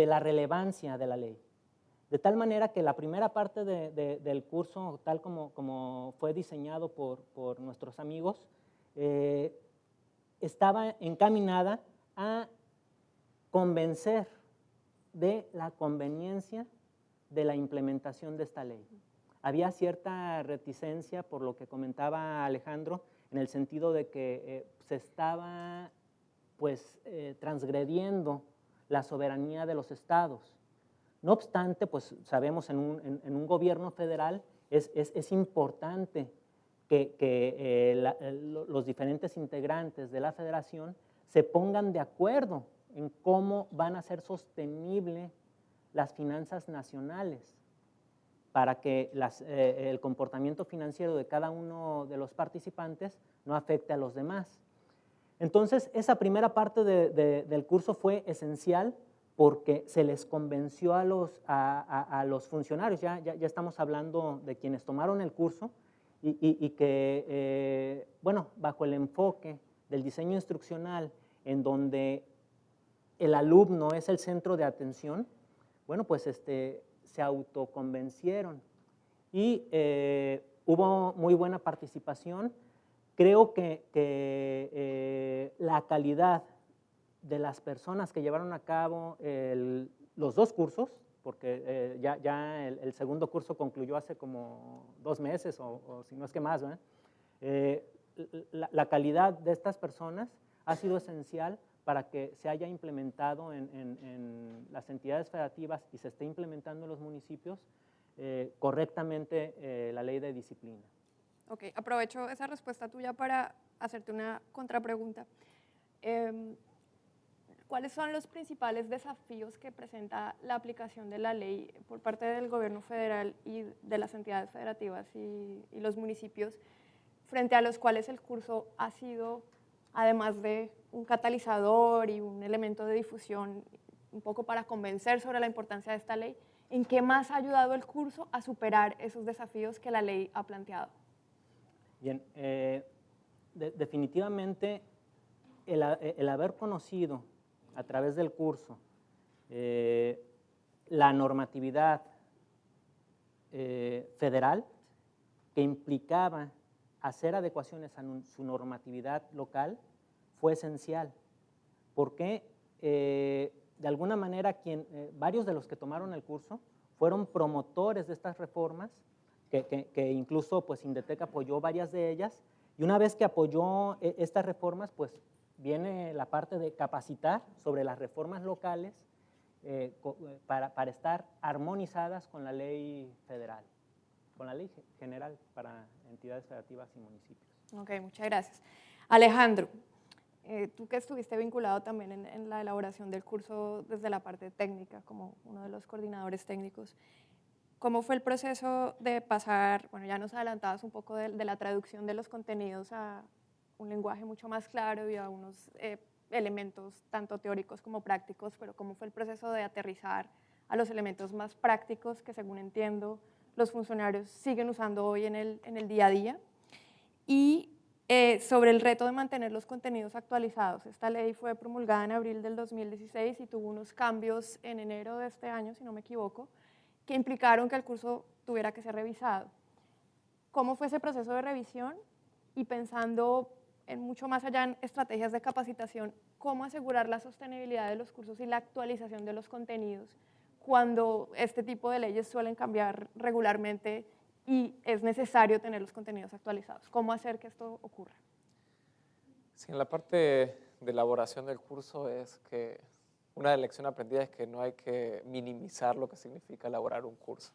la relevancia de la ley. De tal manera que la primera parte del curso, tal como fue diseñado por nuestros amigos, estaba encaminada a convencer de la conveniencia de la implementación de esta ley. Había cierta reticencia, por lo que comentaba Alejandro, en el sentido de que se estaba transgrediendo la soberanía de los estados. No obstante, pues sabemos en un gobierno federal es importante que los diferentes integrantes de la federación se pongan de acuerdo en cómo van a ser sostenibles las finanzas nacionales para que el comportamiento financiero de cada uno de los participantes no afecte a los demás. Entonces, esa primera parte del curso fue esencial porque se les convenció a los funcionarios, ya estamos hablando de quienes tomaron el curso y que, bueno, bajo el enfoque del diseño instruccional en donde el alumno es el centro de atención, bueno, pues se autoconvencieron y hubo muy buena participación. Creo que la calidad de las personas que llevaron a cabo los dos cursos, porque ya el segundo curso concluyó hace como 2 meses o si no es que más, ¿verdad? La calidad de estas personas ha sido esencial para que se haya implementado en las entidades federativas y se esté implementando en los municipios correctamente la ley de disciplina. Ok, aprovecho esa respuesta tuya para hacerte una contrapregunta. ¿Cuáles son los principales desafíos que presenta la aplicación de la ley por parte del gobierno federal y de las entidades federativas y los municipios, frente a los cuales el curso ha sido, además de un catalizador y un elemento de difusión, un poco para convencer sobre la importancia de esta ley? ¿En qué más ha ayudado el curso a superar esos desafíos que la ley ha planteado? Bien, definitivamente el haber conocido a través del curso la normatividad federal que implicaba hacer adecuaciones a su normatividad local fue esencial, porque de alguna manera varios de los que tomaron el curso fueron promotores de estas reformas, que incluso pues Indetec apoyó varias de ellas, y una vez que apoyó estas reformas, pues viene la parte de capacitar sobre las reformas locales para estar armonizadas con la ley federal, con la ley general para entidades federativas y municipios. Ok, muchas gracias. Alejandro, tú que estuviste vinculado también en la elaboración del curso desde la parte técnica, como uno de los coordinadores técnicos, ¿cómo fue el proceso de pasar, bueno, ya nos adelantabas un poco de la traducción de los contenidos a un lenguaje mucho más claro y a unos elementos tanto teóricos como prácticos, pero cómo fue el proceso de aterrizar a los elementos más prácticos que, según entiendo, los funcionarios siguen usando hoy en el día a día? Y sobre el reto de mantener los contenidos actualizados. Esta ley fue promulgada en abril del 2016 y tuvo unos cambios en enero de este año, si no me equivoco, que implicaron que el curso tuviera que ser revisado. ¿Cómo fue ese proceso de revisión? Y pensando en mucho más allá en estrategias de capacitación, ¿cómo asegurar la sostenibilidad de los cursos y la actualización de los contenidos cuando este tipo de leyes suelen cambiar regularmente y es necesario tener los contenidos actualizados? ¿Cómo hacer que esto ocurra? Sí, en la parte de elaboración del curso es que una lección aprendida es que no hay que minimizar lo que significa elaborar un curso.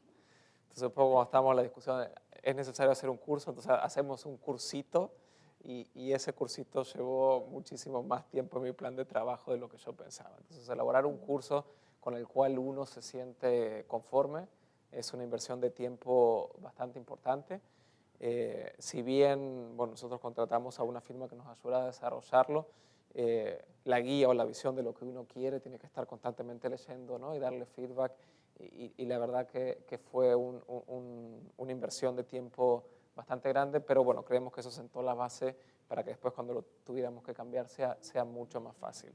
Entonces, un poco cuando estábamos en la discusión, es necesario hacer un curso, entonces hacemos un cursito y ese cursito llevó muchísimo más tiempo en mi plan de trabajo de lo que yo pensaba. Entonces, elaborar un curso con el cual uno se siente conforme es una inversión de tiempo bastante importante. Si bien bueno, nosotros contratamos a una firma que nos ayuda a desarrollarlo, la guía o la visión de lo que uno quiere tiene que estar constantemente leyendo, ¿no? Y darle feedback. Y la verdad que fue una inversión de tiempo bastante grande, pero bueno, creemos que eso sentó la base para que después cuando lo tuviéramos que cambiar sea mucho más fácil.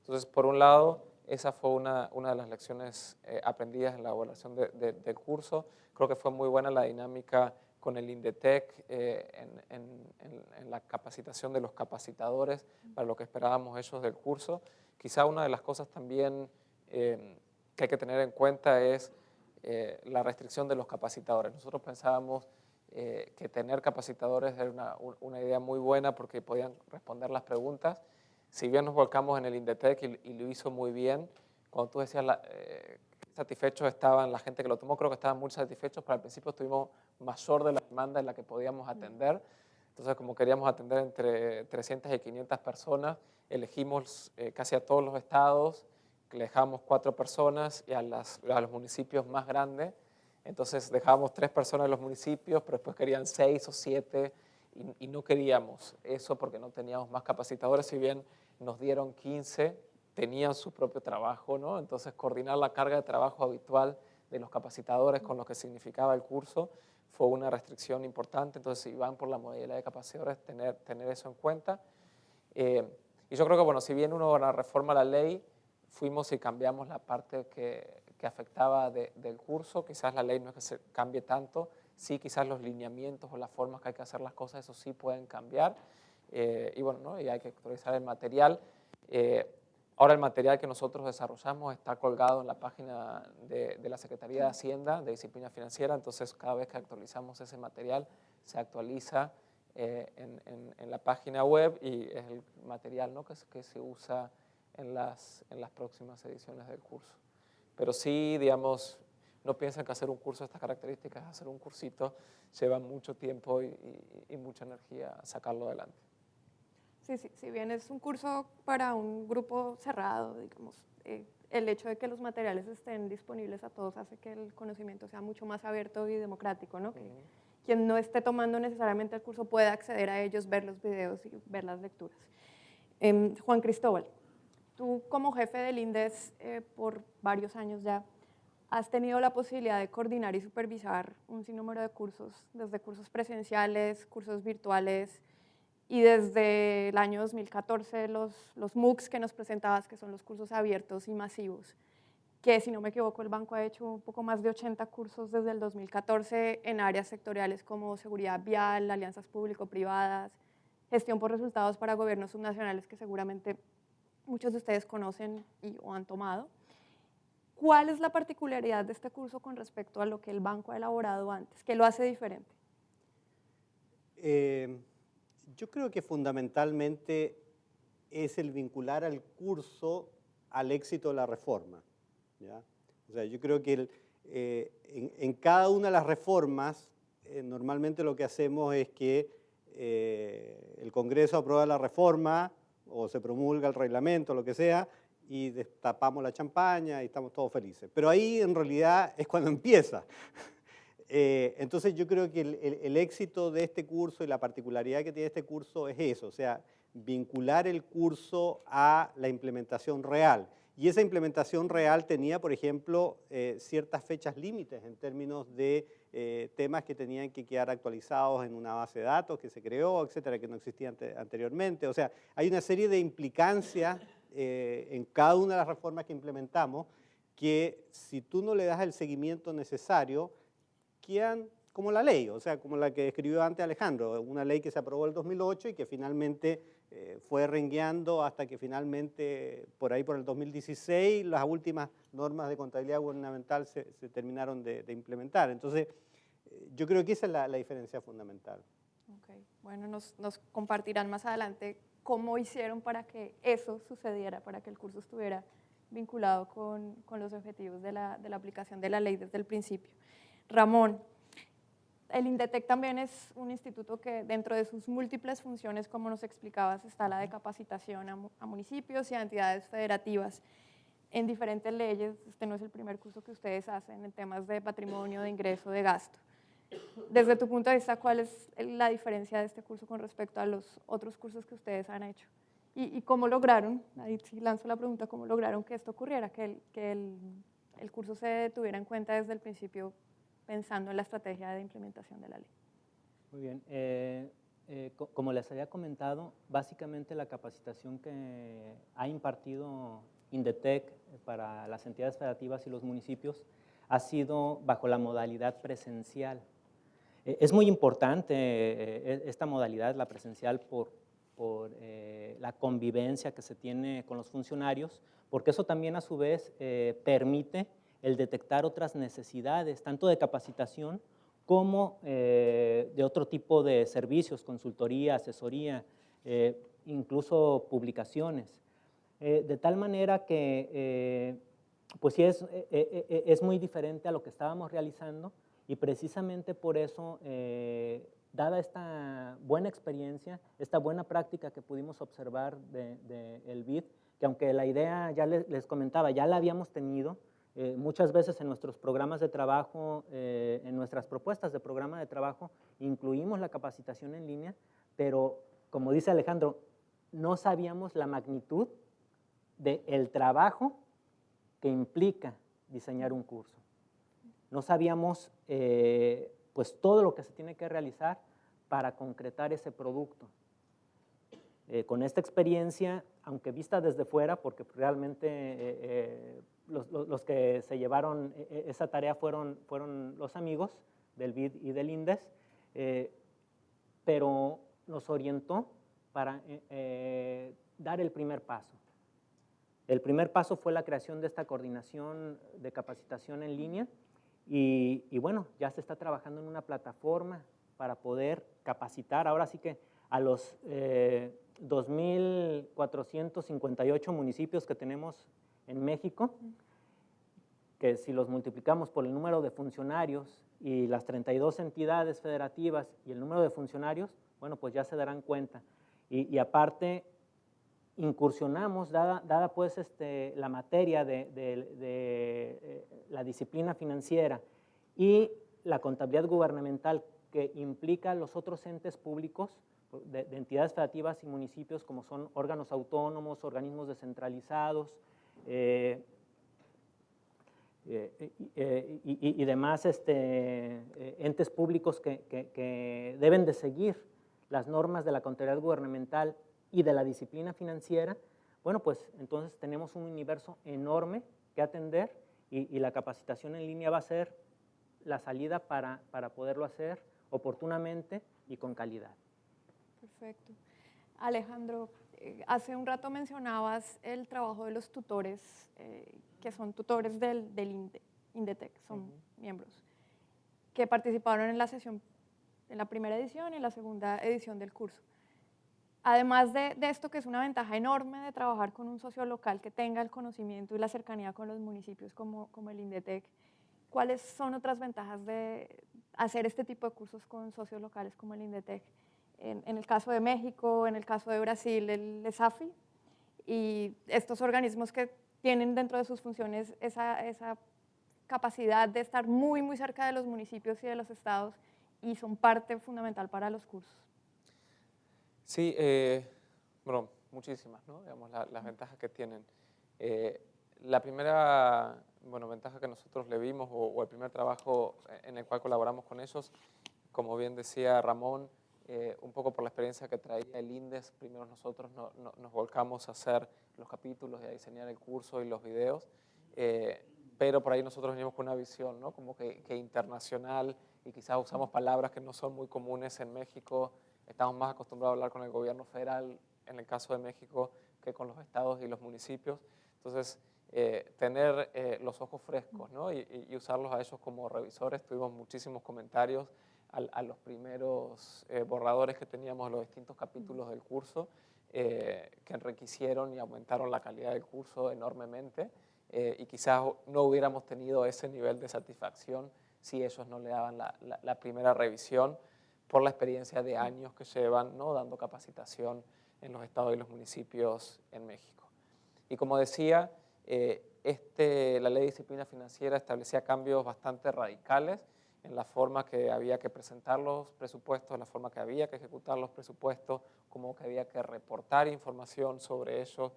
Entonces, por un lado, esa fue una de las lecciones aprendidas en la elaboración del curso. Creo que fue muy buena la dinámica con el Indetec en la capacitación de los capacitadores para lo que esperábamos ellos del curso. Quizá una de las cosas también que hay que tener en cuenta es la restricción de los capacitadores. Nosotros pensábamos que tener capacitadores era una idea muy buena porque podían responder las preguntas. Si bien nos volcamos en el Indetec y lo hizo muy bien, cuando tú decías satisfechos estaban, la gente que lo tomó creo que estaban muy satisfechos, pero al principio estuvimos mayor de la demanda en la que podíamos atender. Entonces, como queríamos atender entre 300 y 500 personas, elegimos casi a todos los estados, le dejamos 4 personas y a los municipios más grandes. Entonces, dejábamos 3 personas en los municipios, pero después querían 6 o 7 y no queríamos eso porque no teníamos más capacitadores, si bien nos dieron 15, tenían su propio trabajo, ¿no? Entonces, coordinar la carga de trabajo habitual de los capacitadores con lo que significaba el curso fue una restricción importante. Entonces, si van por la modalidad de capacitadores, tener eso en cuenta. Y yo creo que, bueno, si bien uno reforma la ley, fuimos y cambiamos la parte que afectaba del curso. Quizás la ley no es que se cambie tanto, sí, quizás los lineamientos o las formas que hay que hacer las cosas, eso sí pueden cambiar. Y bueno, ¿no? Y hay que actualizar el material. Ahora el material que nosotros desarrollamos está colgado en la página de la Secretaría de Hacienda, de Disciplina Financiera, entonces cada vez que actualizamos ese material se actualiza en la página web y es el material, ¿no?, que se usa en las próximas ediciones del curso. Pero sí, digamos, no piensen que hacer un curso de estas características, hacer un cursito, lleva mucho tiempo y mucha energía sacarlo adelante. Sí, sí, si bien es un curso para un grupo cerrado, digamos, el hecho de que los materiales estén disponibles a todos hace que el conocimiento sea mucho más abierto y democrático, ¿no? Que quien no esté tomando necesariamente el curso pueda acceder a ellos, ver los videos y ver las lecturas. Juan Cristóbal, tú como jefe del INDES por varios años ya, has tenido la posibilidad de coordinar y supervisar un sinnúmero de cursos, desde cursos presenciales, cursos virtuales, y desde el año 2014 los MOOCs que nos presentabas, que son los cursos abiertos y masivos, que si no me equivoco el banco ha hecho un poco más de 80 cursos desde el 2014 en áreas sectoriales como seguridad vial, alianzas público-privadas, gestión por resultados para gobiernos subnacionales que seguramente muchos de ustedes conocen o han tomado. ¿Cuál es la particularidad de este curso con respecto a lo que el banco ha elaborado antes? ¿Qué lo hace diferente? Yo creo que fundamentalmente es el vincular al curso al éxito de la reforma, ¿ya? O sea, yo creo que en cada una de las reformas normalmente lo que hacemos es que el Congreso aprueba la reforma o se promulga el reglamento, lo que sea, y destapamos la champaña y estamos todos felices. Pero ahí en realidad es cuando empieza. Entonces yo creo que el éxito de este curso y la particularidad que tiene este curso es eso, o sea, vincular el curso a la implementación real. Y esa implementación real tenía, por ejemplo, ciertas fechas límites en términos de temas que tenían que quedar actualizados en una base de datos que se creó, etcétera, que no existía anteriormente. O sea, hay una serie de implicancias en cada una de las reformas que implementamos que si tú no le das el seguimiento necesario, quedan como la ley, o sea, como la que escribió antes Alejandro, una ley que se aprobó en el 2008 y que finalmente fue rengueando hasta que finalmente, por ahí por el 2016, las últimas normas de contabilidad gubernamental se terminaron de implementar. Entonces, yo creo que esa es la diferencia fundamental. Okay. Bueno, nos compartirán más adelante cómo hicieron para que eso sucediera, para que el curso estuviera vinculado con los objetivos de la aplicación de la ley desde el principio. Ramón, el INDETEC también es un instituto que dentro de sus múltiples funciones, como nos explicabas, está la de capacitación a municipios y a entidades federativas en diferentes leyes. Este no es el primer curso que ustedes hacen en temas de patrimonio, de ingreso, de gasto. Desde tu punto de vista, ¿cuál es la diferencia de este curso con respecto a los otros cursos que ustedes han hecho? ¿Y cómo lograron, ahí sí lanzo la pregunta, cómo lograron que esto ocurriera, que el curso se tuviera en cuenta desde el principio pensando en la estrategia de implementación de la ley? Muy bien. Como les había comentado, básicamente la capacitación que ha impartido INDETEC para las entidades federativas y los municipios ha sido bajo la modalidad presencial. Es muy importante esta modalidad, la presencial, por la convivencia que se tiene con los funcionarios, porque eso también a su vez permite el detectar otras necesidades, tanto de capacitación como de otro tipo de servicios, consultoría, asesoría, incluso publicaciones. De tal manera que pues sí es muy diferente a lo que estábamos realizando y precisamente por eso, dada esta buena experiencia, esta buena práctica que pudimos observar del BID, que aunque la idea, ya les comentaba, ya la habíamos tenido, muchas veces en nuestros programas de trabajo, en nuestras propuestas de programa de trabajo, incluimos la capacitación en línea, pero como dice Alejandro, no sabíamos la magnitud del trabajo que implica diseñar un curso. No sabíamos pues todo lo que se tiene que realizar para concretar ese producto. Con esta experiencia, aunque vista desde fuera, porque realmente los que se llevaron esa tarea fueron los amigos del BID y del INDES, pero nos orientó para dar el primer paso. El primer paso fue la creación de esta coordinación de capacitación en línea y bueno, ya se está trabajando en una plataforma para poder capacitar, ahora sí que a los 2.458 municipios que tenemos en México, que si los multiplicamos por el número de funcionarios y las 32 entidades federativas y el número de funcionarios, bueno, pues ya se darán cuenta. Y aparte, incursionamos, dada pues la materia de la disciplina financiera y la contabilidad gubernamental que implica los otros entes públicos de entidades federativas y municipios como son órganos autónomos, organismos descentralizados y demás entes públicos que deben de seguir las normas de la contabilidad gubernamental y de la disciplina financiera, bueno, pues entonces tenemos un universo enorme que atender y la capacitación en línea va a ser la salida para poderlo hacer oportunamente y con calidad. Perfecto. Alejandro, hace un rato mencionabas el trabajo de los tutores, que son tutores del INDETEC, son miembros, que participaron en la sesión, en la primera edición y en la segunda edición del curso. Además de esto, que es una ventaja enorme de trabajar con un socio local que tenga el conocimiento y la cercanía con los municipios como el INDETEC, ¿cuáles son otras ventajas de hacer este tipo de cursos con socios locales como el INDETEC? En el caso de México, en el caso de Brasil, el ESAFI, y estos organismos que tienen dentro de sus funciones esa capacidad de estar muy, muy cerca de los municipios y de los estados y son parte fundamental para los cursos. Sí, bueno, muchísimas, ¿no? Digamos, las ventajas que tienen. La primera, bueno, ventaja que nosotros le vimos, o el primer trabajo en el cual colaboramos con ellos, como bien decía Ramón, un poco por la experiencia que traía el INDES, primero nosotros nos volcamos a hacer los capítulos y a diseñar el curso y los videos, pero por ahí nosotros venimos con una visión, ¿no? Como que internacional, y quizás usamos palabras que no son muy comunes en México. Estamos más acostumbrados a hablar con el gobierno federal, en el caso de México, que con los estados y los municipios. Entonces, tener los ojos frescos, ¿no? y usarlos a ellos como revisores. Tuvimos muchísimos comentarios a los primeros borradores que teníamos, los distintos capítulos del curso, que enriquecieron y aumentaron la calidad del curso enormemente. Y quizás no hubiéramos tenido ese nivel de satisfacción si ellos no le daban la primera revisión, por la experiencia de años que llevan, ¿no? Dando capacitación en los estados y los municipios en México. Y como decía, la ley de disciplina financiera establecía cambios bastante radicales en la forma que había que presentar los presupuestos, en la forma que había que ejecutar los presupuestos, cómo que había que reportar información sobre ellos,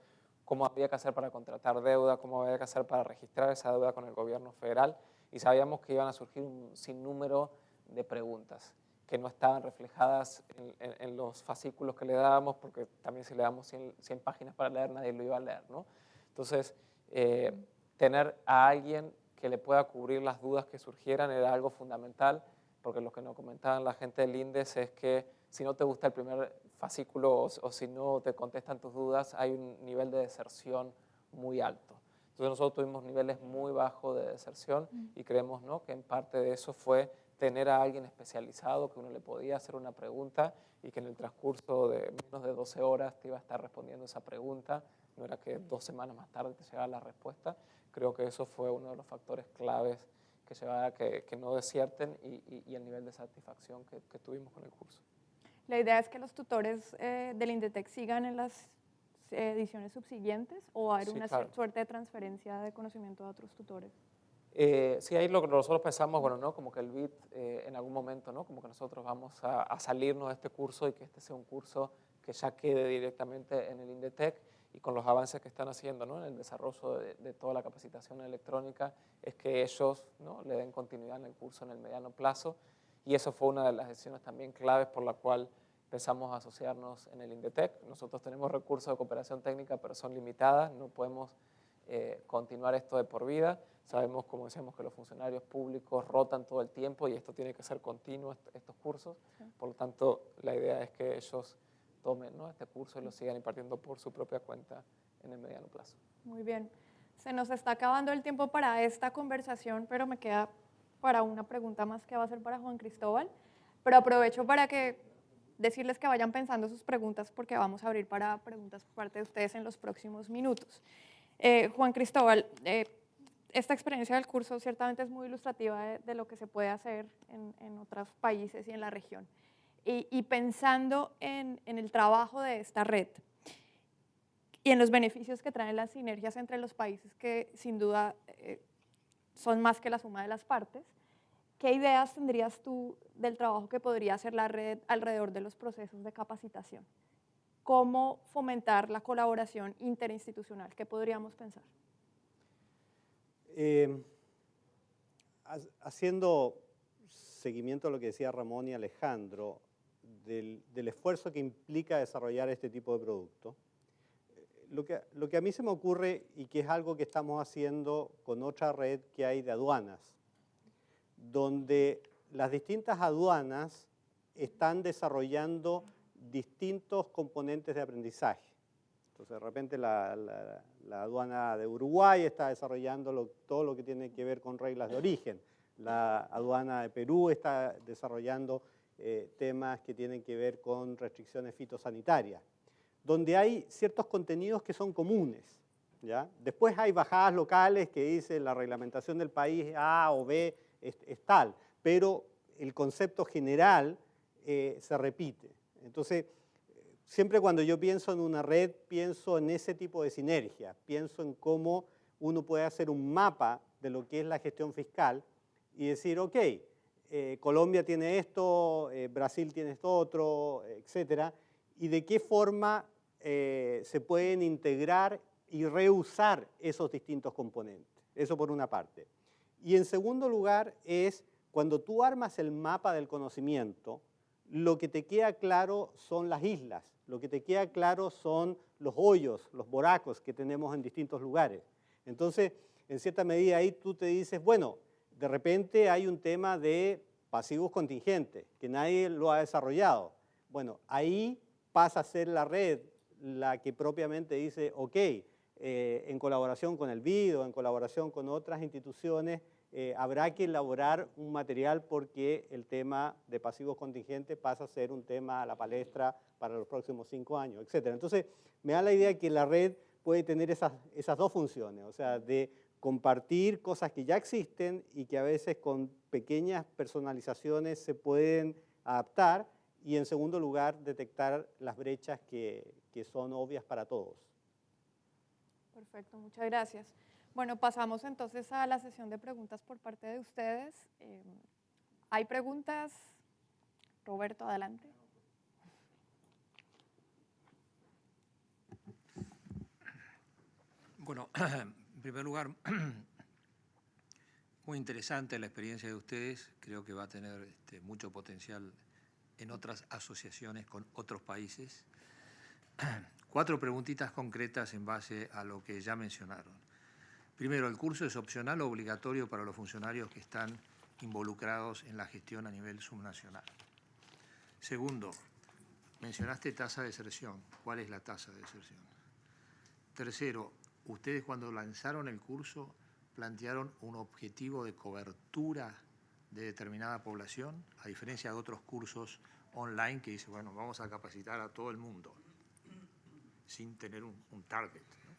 cómo había que hacer para contratar deuda, cómo había que hacer para registrar esa deuda con el gobierno federal, y sabíamos que iban a surgir un sinnúmero de preguntas que no estaban reflejadas en los fascículos que le dábamos, porque también si le damos 100 páginas para leer, nadie lo iba a leer, ¿no? Entonces, tener a alguien que le pueda cubrir las dudas que surgieran era algo fundamental, porque lo que nos comentaban la gente del INDES es que si no te gusta el primer fascículo o si no te contestan tus dudas, hay un nivel de deserción muy alto. Entonces nosotros tuvimos niveles muy bajos de deserción y creemos, ¿no? Que en parte de eso fue tener a alguien especializado que uno le podía hacer una pregunta y que en el transcurso de menos de 12 horas te iba a estar respondiendo esa pregunta. No era que 2 semanas más tarde te llegaba la respuesta. Creo que eso fue uno de los factores claves que llevaba a que no desierten y el nivel de satisfacción que tuvimos con el curso. La idea es que los tutores del INDETEC sigan en las ediciones subsiguientes o haber una suerte de transferencia de conocimiento a otros tutores. Sí, ahí lo que nosotros pensamos, bueno, ¿no? Como que el BIT en algún momento, ¿no? Como que nosotros vamos a salirnos de este curso y que este sea un curso que ya quede directamente en el INDETEC, y con los avances que están haciendo, ¿no? En el desarrollo de toda la capacitación electrónica, es que ellos, ¿no? Le den continuidad en el curso en el mediano plazo, y eso fue una de las decisiones también claves por la cual pensamos asociarnos en el INDETEC. Nosotros tenemos recursos de cooperación técnica, pero son limitadas, no podemos continuar esto de por vida. Sabemos, como decíamos, que los funcionarios públicos rotan todo el tiempo y esto tiene que ser continuo, estos cursos. Por lo tanto, la idea es que ellos tomen, ¿no? Este curso y lo sigan impartiendo por su propia cuenta en el mediano plazo. Muy bien. Se nos está acabando el tiempo para esta conversación, pero me queda para una pregunta más que va a ser para Juan Cristóbal. Pero aprovecho para decirles que vayan pensando sus preguntas porque vamos a abrir para preguntas por parte de ustedes en los próximos minutos. Juan Cristóbal, esta experiencia del curso ciertamente es muy ilustrativa de lo que se puede hacer en otros países y en la región. Y pensando en el trabajo de esta red y en los beneficios que traen las sinergias entre los países, que sin duda son más que la suma de las partes, ¿qué ideas tendrías tú del trabajo que podría hacer la red alrededor de los procesos de capacitación? ¿Cómo fomentar la colaboración interinstitucional? ¿Qué podríamos pensar? Haciendo seguimiento a lo que decía Ramón y Alejandro, del esfuerzo que implica desarrollar este tipo de producto, lo que a mí se me ocurre y que es algo que estamos haciendo con otra red que hay de aduanas, donde las distintas aduanas están desarrollando distintos componentes de aprendizaje. Entonces, de repente la aduana de Uruguay está desarrollando todo lo que tiene que ver con reglas de origen. La aduana de Perú está desarrollando temas que tienen que ver con restricciones fitosanitarias, donde hay ciertos contenidos que son comunes, ¿ya? Después hay bajadas locales que dicen la reglamentación del país A o B es tal, pero el concepto general se repite. Entonces, siempre cuando yo pienso en una red, pienso en ese tipo de sinergia, pienso en cómo uno puede hacer un mapa de lo que es la gestión fiscal y decir, ok, Colombia tiene esto, Brasil tiene esto otro, etcétera, y de qué forma se pueden integrar y reusar esos distintos componentes. Eso por una parte. Y en segundo lugar es cuando tú armas el mapa del conocimiento, lo que te queda claro son las islas, lo que te queda claro son los hoyos, los boracos que tenemos en distintos lugares. Entonces, en cierta medida ahí tú te dices, bueno, de repente hay un tema de pasivos contingentes, que nadie lo ha desarrollado. Bueno, ahí pasa a ser la red la que propiamente dice, ok, en colaboración con el BID o en colaboración con otras instituciones, habrá que elaborar un material porque el tema de pasivos contingentes pasa a ser un tema a la palestra para los próximos 5 años, etc. Entonces, me da la idea que la red puede tener esas dos funciones, o sea, de compartir cosas que ya existen y que a veces con pequeñas personalizaciones se pueden adaptar, y en segundo lugar, detectar las brechas que son obvias para todos. Perfecto, muchas gracias. Bueno, pasamos entonces a la sesión de preguntas por parte de ustedes. ¿Hay preguntas? Roberto, adelante. Bueno, en primer lugar, muy interesante la experiencia de ustedes. Creo que va a tener mucho potencial en otras asociaciones con otros países. 4 preguntitas concretas en base a lo que ya mencionaron. Primero, ¿el curso es opcional o obligatorio para los funcionarios que están involucrados en la gestión a nivel subnacional? Segundo, mencionaste tasa de deserción. ¿Cuál es la tasa de deserción? Tercero, ustedes cuando lanzaron el curso plantearon un objetivo de cobertura de determinada población, a diferencia de otros cursos online que dicen, bueno, vamos a capacitar a todo el mundo, sin tener un target, ¿no?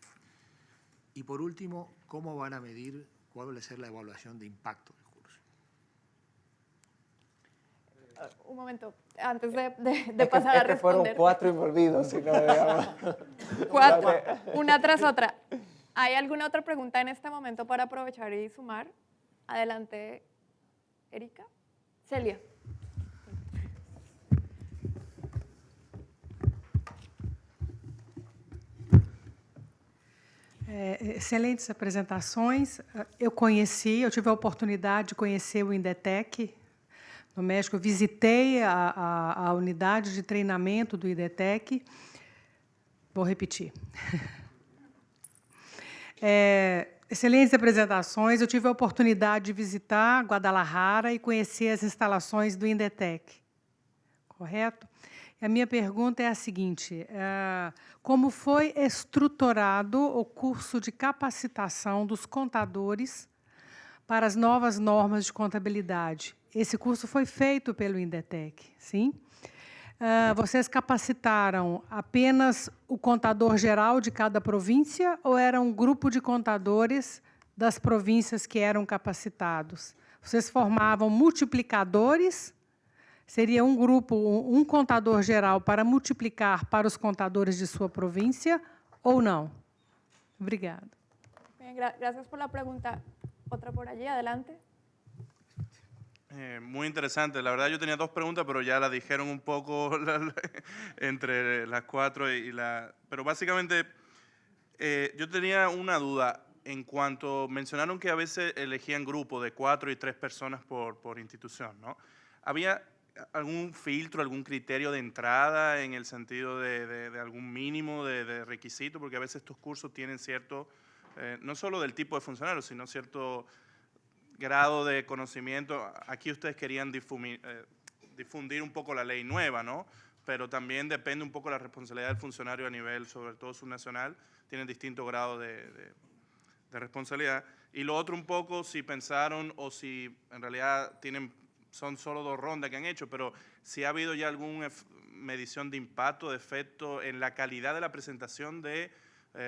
Y por último, ¿cómo van a medir cuál va a ser la evaluación de impacto del curso? Un momento, antes de pasar a responder. Fueron 4 envolvidos, si no, digamos. 4, una tras otra. ¿Hay alguna otra pregunta en este momento para aprovechar y sumar? Adelante, Erika. Celia. Excelentes apresentações. Eu tive a oportunidade de conhecer o INDETEC no México. Eu visitei a unidade de treinamento do INDETEC. Vou repetir. Excelentes apresentações. Eu tive a oportunidade de visitar Guadalajara e conhecer as instalações do INDETEC. Correto? A minha pergunta é a seguinte: como foi estruturado o curso de capacitação dos contadores para as novas normas de contabilidade? Esse curso foi feito pelo Indetec, sim? Vocês capacitaram apenas o contador geral de cada província ou era um grupo de contadores das províncias que eram capacitados? Vocês formavam multiplicadores? Seria um grupo, um contador geral para multiplicar para os contadores de sua província ou não? Obrigada. Bien, gracias por la pregunta. Otra por allí, adelante. Muy interesante. La verdad yo tenía dos preguntas, pero ya las dijeron un poco entre las cuatro y la... Pero básicamente yo tenía una duda en cuanto mencionaron que a veces elegían grupos de 4 y 3 personas por institución, ¿no? ¿Había algún filtro, algún criterio de entrada en el sentido de algún mínimo de requisito? Porque a veces estos cursos tienen cierto, no solo del tipo de funcionario, sino cierto grado de conocimiento. Aquí ustedes querían difundir un poco la ley nueva, ¿no? Pero también depende un poco de la responsabilidad del funcionario a nivel, sobre todo subnacional, tienen distintos grados de responsabilidad. Y lo otro un poco, si pensaron o si en realidad son solo 2 rondas que han hecho, pero si ha habido ya alguna medición de impacto, de efecto en la calidad de la presentación de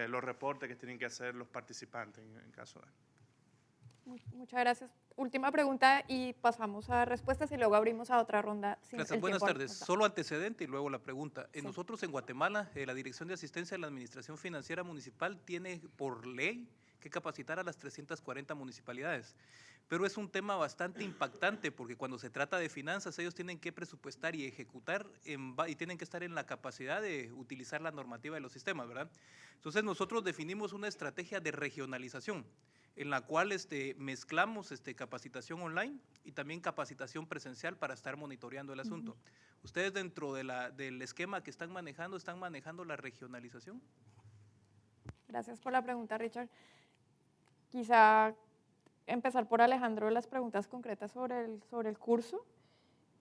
los reportes que tienen que hacer los participantes en caso de... Muchas gracias. Última pregunta y pasamos a respuestas y luego abrimos a otra ronda. Gracias. Buenas tardes. Solo antecedente y luego la pregunta. Nosotros en Guatemala, la Dirección de Asistencia de la Administración Financiera Municipal tiene por ley que capacitar a las 340 municipalidades. Pero es un tema bastante impactante porque cuando se trata de finanzas ellos tienen que presupuestar y ejecutar y tienen que estar en la capacidad de utilizar la normativa de los sistemas, ¿verdad? Entonces nosotros definimos una estrategia de regionalización en la cual mezclamos capacitación online y también capacitación presencial para estar monitoreando el asunto. ¿Ustedes dentro del esquema que están manejando la regionalización? Gracias por la pregunta, Richard. Quizá empezar por Alejandro las preguntas concretas sobre el curso,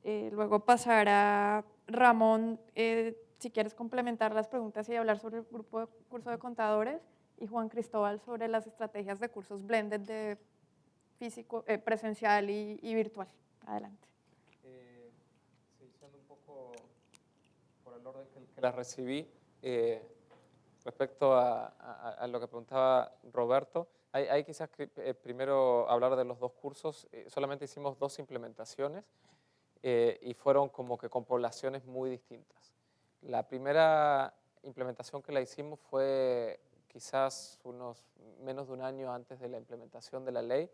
luego pasar a Ramón, si quieres complementar las preguntas y hablar sobre el curso de contadores, y Juan Cristóbal sobre las estrategias de cursos blended de físico, presencial y virtual. Adelante. Sí, siendo un poco por el orden que la recibí, respecto a lo que preguntaba Roberto, hay quizás primero hablar de los 2 cursos. Solamente hicimos 2 implementaciones y fueron como que con poblaciones muy distintas. La primera implementación que la hicimos fue quizás menos de un año antes de la implementación de la ley,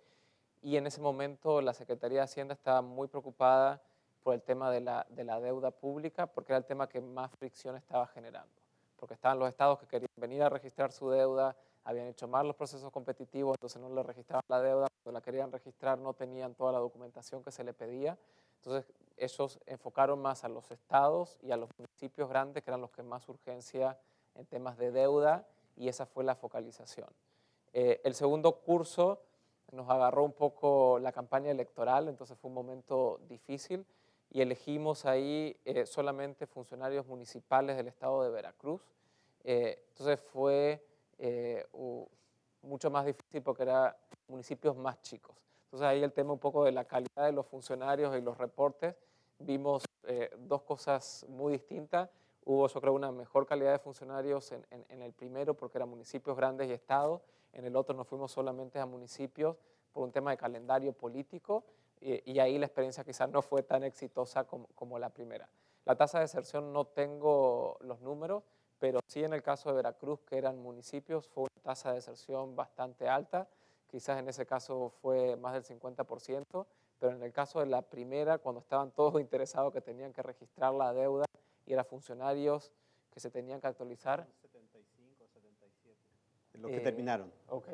y en ese momento la Secretaría de Hacienda estaba muy preocupada por el tema de la deuda pública, porque era el tema que más fricción estaba generando, porque estaban los estados que querían venir a registrar su deuda, habían hecho mal los procesos competitivos, entonces no le registraban la deuda, cuando la querían registrar no tenían toda la documentación que se le pedía, entonces ellos enfocaron más a los estados y a los municipios grandes, que eran los que más urgencia en temas de deuda, y esa fue la focalización. El segundo curso nos agarró un poco la campaña electoral, entonces fue un momento difícil y elegimos ahí solamente funcionarios municipales del estado de Veracruz. Entonces fue mucho más difícil porque eran municipios más chicos. Entonces ahí el tema un poco de la calidad de los funcionarios y los reportes, vimos 2 cosas muy distintas. Hubo, yo creo, una mejor calidad de funcionarios en el primero porque eran municipios grandes y estados. En el otro nos fuimos solamente a municipios por un tema de calendario político y ahí la experiencia quizás no fue tan exitosa como la primera. La tasa de deserción no tengo los números, pero sí en el caso de Veracruz, que eran municipios, fue una tasa de deserción bastante alta. Quizás en ese caso fue más del 50%, pero en el caso de la primera, cuando estaban todos interesados que tenían que registrar la deuda, y eran funcionarios que se tenían que actualizar. 75, 77. Los que terminaron. Ok.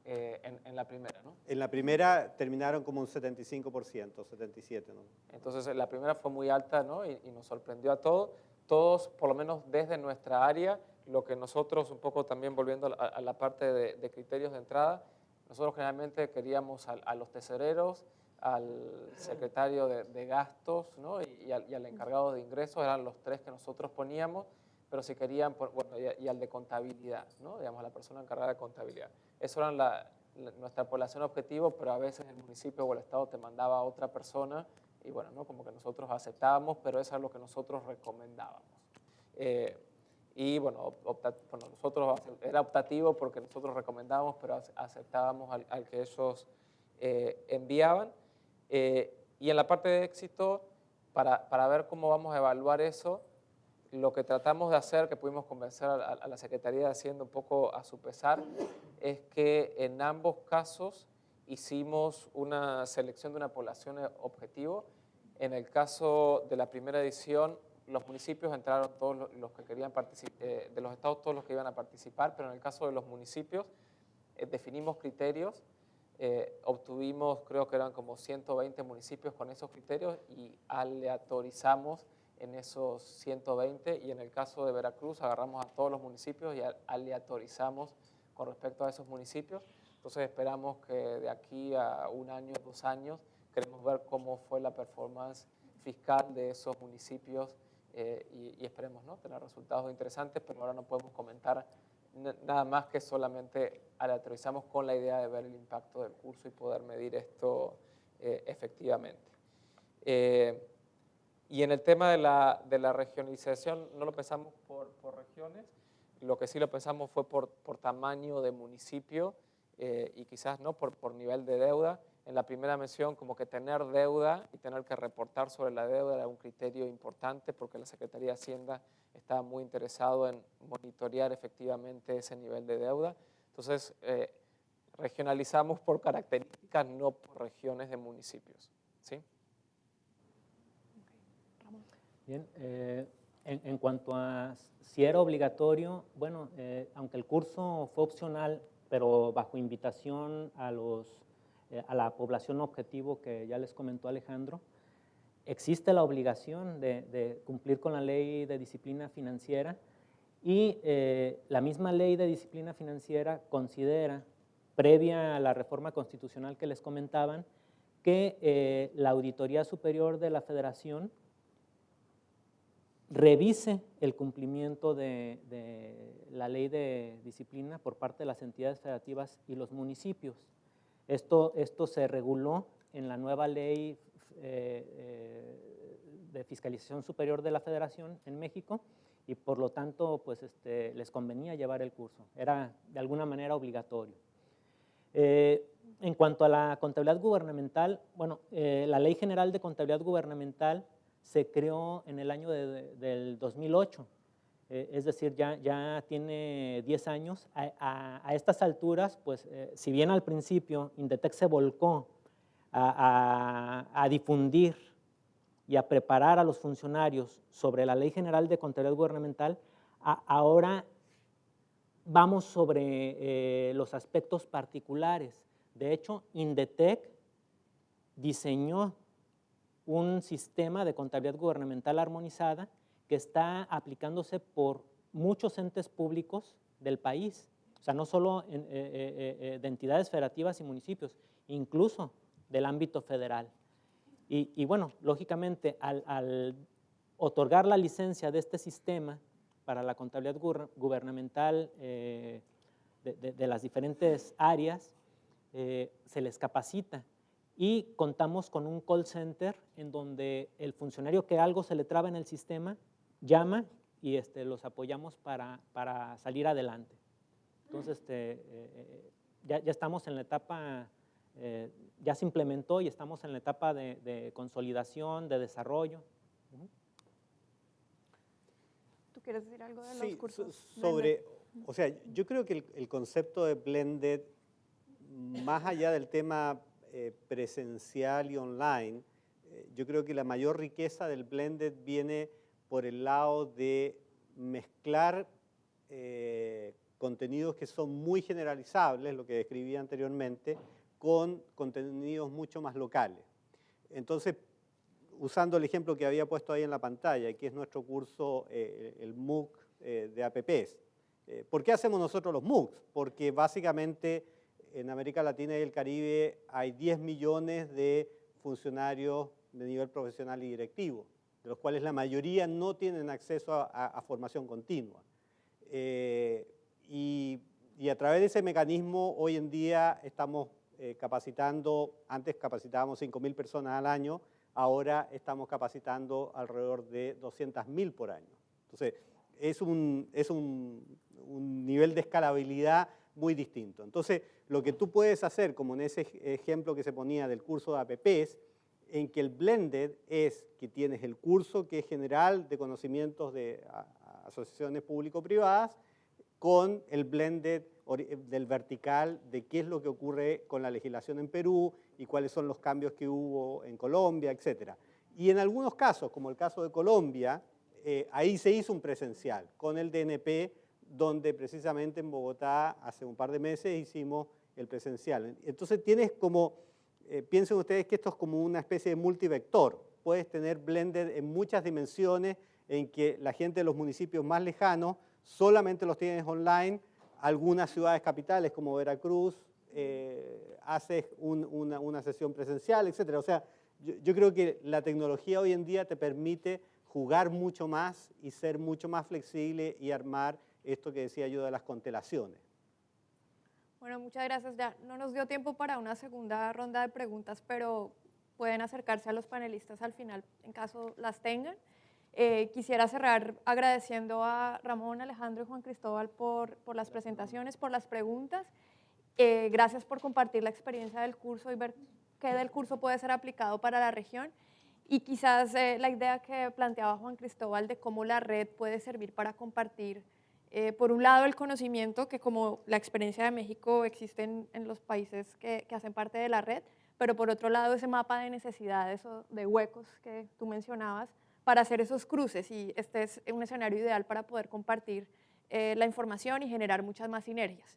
En la primera, ¿no? En la primera terminaron como un 75%, 77%, ¿no? Entonces la primera fue muy alta, ¿no? Y nos sorprendió a todos. Todos, por lo menos desde nuestra área, lo que nosotros, un poco también volviendo a la parte de criterios de entrada, nosotros generalmente queríamos a los tesoreros, al secretario de gastos, ¿no? y al encargado de ingresos, eran los tres que nosotros poníamos, pero si querían, bueno, y al de contabilidad, ¿no? Digamos, la persona encargada de contabilidad. Eso era nuestra población objetivo, pero a veces el municipio o el estado te mandaba a otra persona y bueno, ¿no? Como que nosotros aceptábamos, pero eso es lo que nosotros recomendábamos. Y bueno, nosotros era optativo porque nosotros recomendábamos, pero aceptábamos al que ellos enviaban. Y en la parte de éxito, para ver cómo vamos a evaluar eso, lo que tratamos de hacer, que pudimos convencer a la Secretaría de Hacienda un poco a su pesar, es que en ambos casos hicimos una selección de una población objetivo. En el caso de la primera edición, los municipios entraron todos los que querían participar, de los estados todos los que iban a participar, pero en el caso de los municipios definimos criterios, obtuvimos, creo que eran como 120 municipios con esos criterios y aleatorizamos en esos 120, y en el caso de Veracruz agarramos a todos los municipios y aleatorizamos con respecto a esos municipios. Entonces esperamos que de aquí a 1 año, 2 años, queremos ver cómo fue la performance fiscal de esos municipios y esperemos, ¿no?, tener resultados interesantes, pero ahora no podemos comentar nada más que solamente aleatorizamos con la idea de ver el impacto del curso y poder medir esto efectivamente. Y en el tema de la regionalización no lo pensamos por regiones, lo que sí lo pensamos fue por tamaño de municipio y quizás no por nivel de deuda. En la primera mención, como que tener deuda y tener que reportar sobre la deuda era un criterio importante porque la Secretaría de Hacienda estaba muy interesado en monitorear efectivamente ese nivel de deuda. Entonces, regionalizamos por características, no por regiones de municipios, ¿sí? Bien, en cuanto a si era obligatorio, bueno, aunque el curso fue opcional, pero bajo invitación a la población objetivo que ya les comentó Alejandro, existe la obligación de cumplir con la ley de disciplina financiera y la misma ley de disciplina financiera considera, previa a la reforma constitucional que les comentaban, que la Auditoría Superior de la Federación revise el cumplimiento de la ley de disciplina por parte de las entidades federativas y los municipios. Esto se reguló en la nueva ley de fiscalización superior de la Federación en México y por lo tanto pues, les convenía llevar el curso. Era de alguna manera obligatorio. En cuanto a la contabilidad gubernamental, bueno, la Ley General de Contabilidad Gubernamental se creó en el año del 2008, es decir, ya tiene 10 años. A estas alturas, pues, si bien al principio Indetec se volcó a difundir y a preparar a los funcionarios sobre la Ley General de Contabilidad Gubernamental, ahora vamos sobre los aspectos particulares. De hecho, Indetec diseñó un sistema de contabilidad gubernamental armonizada que está aplicándose por muchos entes públicos del país, o sea, no solo de entidades federativas y municipios, incluso del ámbito federal. Y bueno, lógicamente, al otorgar la licencia de este sistema para la contabilidad gubernamental de las diferentes áreas, se les capacita. Y contamos con un call center en donde el funcionario que algo se le traba en el sistema llama y los apoyamos para salir adelante. Entonces, ya estamos en la etapa, ya se implementó y estamos en la etapa de consolidación, de desarrollo. ¿Tú quieres decir algo de los Sí, cursos? sobre, o sea, yo creo que el concepto de blended, más allá del tema presencial y online, yo creo que la mayor riqueza del blended viene por el lado de mezclar contenidos que son muy generalizables, lo que describí anteriormente, con contenidos mucho más locales. Entonces, usando el ejemplo que había puesto ahí en la pantalla, que es nuestro curso, el MOOC de APPs. ¿Por qué hacemos nosotros los MOOCs? Porque básicamente en América Latina y el Caribe hay 10 millones de funcionarios de nivel profesional y directivo, de los cuales la mayoría no tienen acceso a formación continua. Y a través de ese mecanismo, hoy en día estamos capacitando, antes capacitábamos 5.000 personas al año, ahora estamos capacitando alrededor de 200.000 por año. Entonces, es un nivel de escalabilidad muy distinto. Entonces, lo que tú puedes hacer, como en ese ejemplo que se ponía del curso de APPs, en que el blended es que tienes el curso que es general de conocimientos de asociaciones público-privadas con el blended del vertical de qué es lo que ocurre con la legislación en Perú y cuáles son los cambios que hubo en Colombia, etc. Y en algunos casos, como el caso de Colombia, ahí se hizo un presencial con el DNP, donde precisamente en Bogotá hace un par de meses hicimos el presencial. Entonces tienes como, piensen ustedes que esto es como una especie de multivector. Puedes tener blended en muchas dimensiones en que la gente de los municipios más lejanos solamente los tienes online, algunas ciudades capitales como Veracruz, haces una sesión presencial, etc. O sea, yo creo que la tecnología hoy en día te permite jugar mucho más y ser mucho más flexible y armar esto que decía yo de las constelaciones. Bueno, muchas gracias. Ya no nos dio tiempo para una segunda ronda de preguntas, pero pueden acercarse a los panelistas al final en caso las tengan. Quisiera cerrar agradeciendo a Ramón, Alejandro y Juan Cristóbal por las presentaciones, por las preguntas. Gracias por compartir la experiencia del curso y ver qué del curso puede ser aplicado para la región. Y quizás la idea que planteaba Juan Cristóbal de cómo la red puede servir para compartir, por un lado, el conocimiento que como la experiencia de México existe en los países que hacen parte de la red, pero por otro lado ese mapa de necesidades o de huecos que tú mencionabas para hacer esos cruces, y este es un escenario ideal para poder compartir la información y generar muchas más sinergias.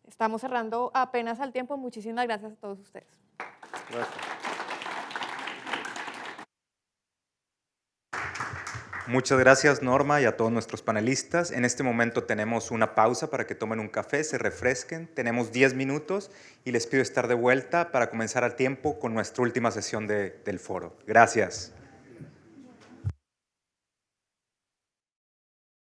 Estamos cerrando apenas al tiempo. Muchísimas gracias a todos ustedes. Gracias. Muchas gracias, Norma, y a todos nuestros panelistas. En este momento tenemos una pausa para que tomen un café, se refresquen. Tenemos 10 minutos y les pido estar de vuelta para comenzar al tiempo con nuestra última sesión del foro. Gracias.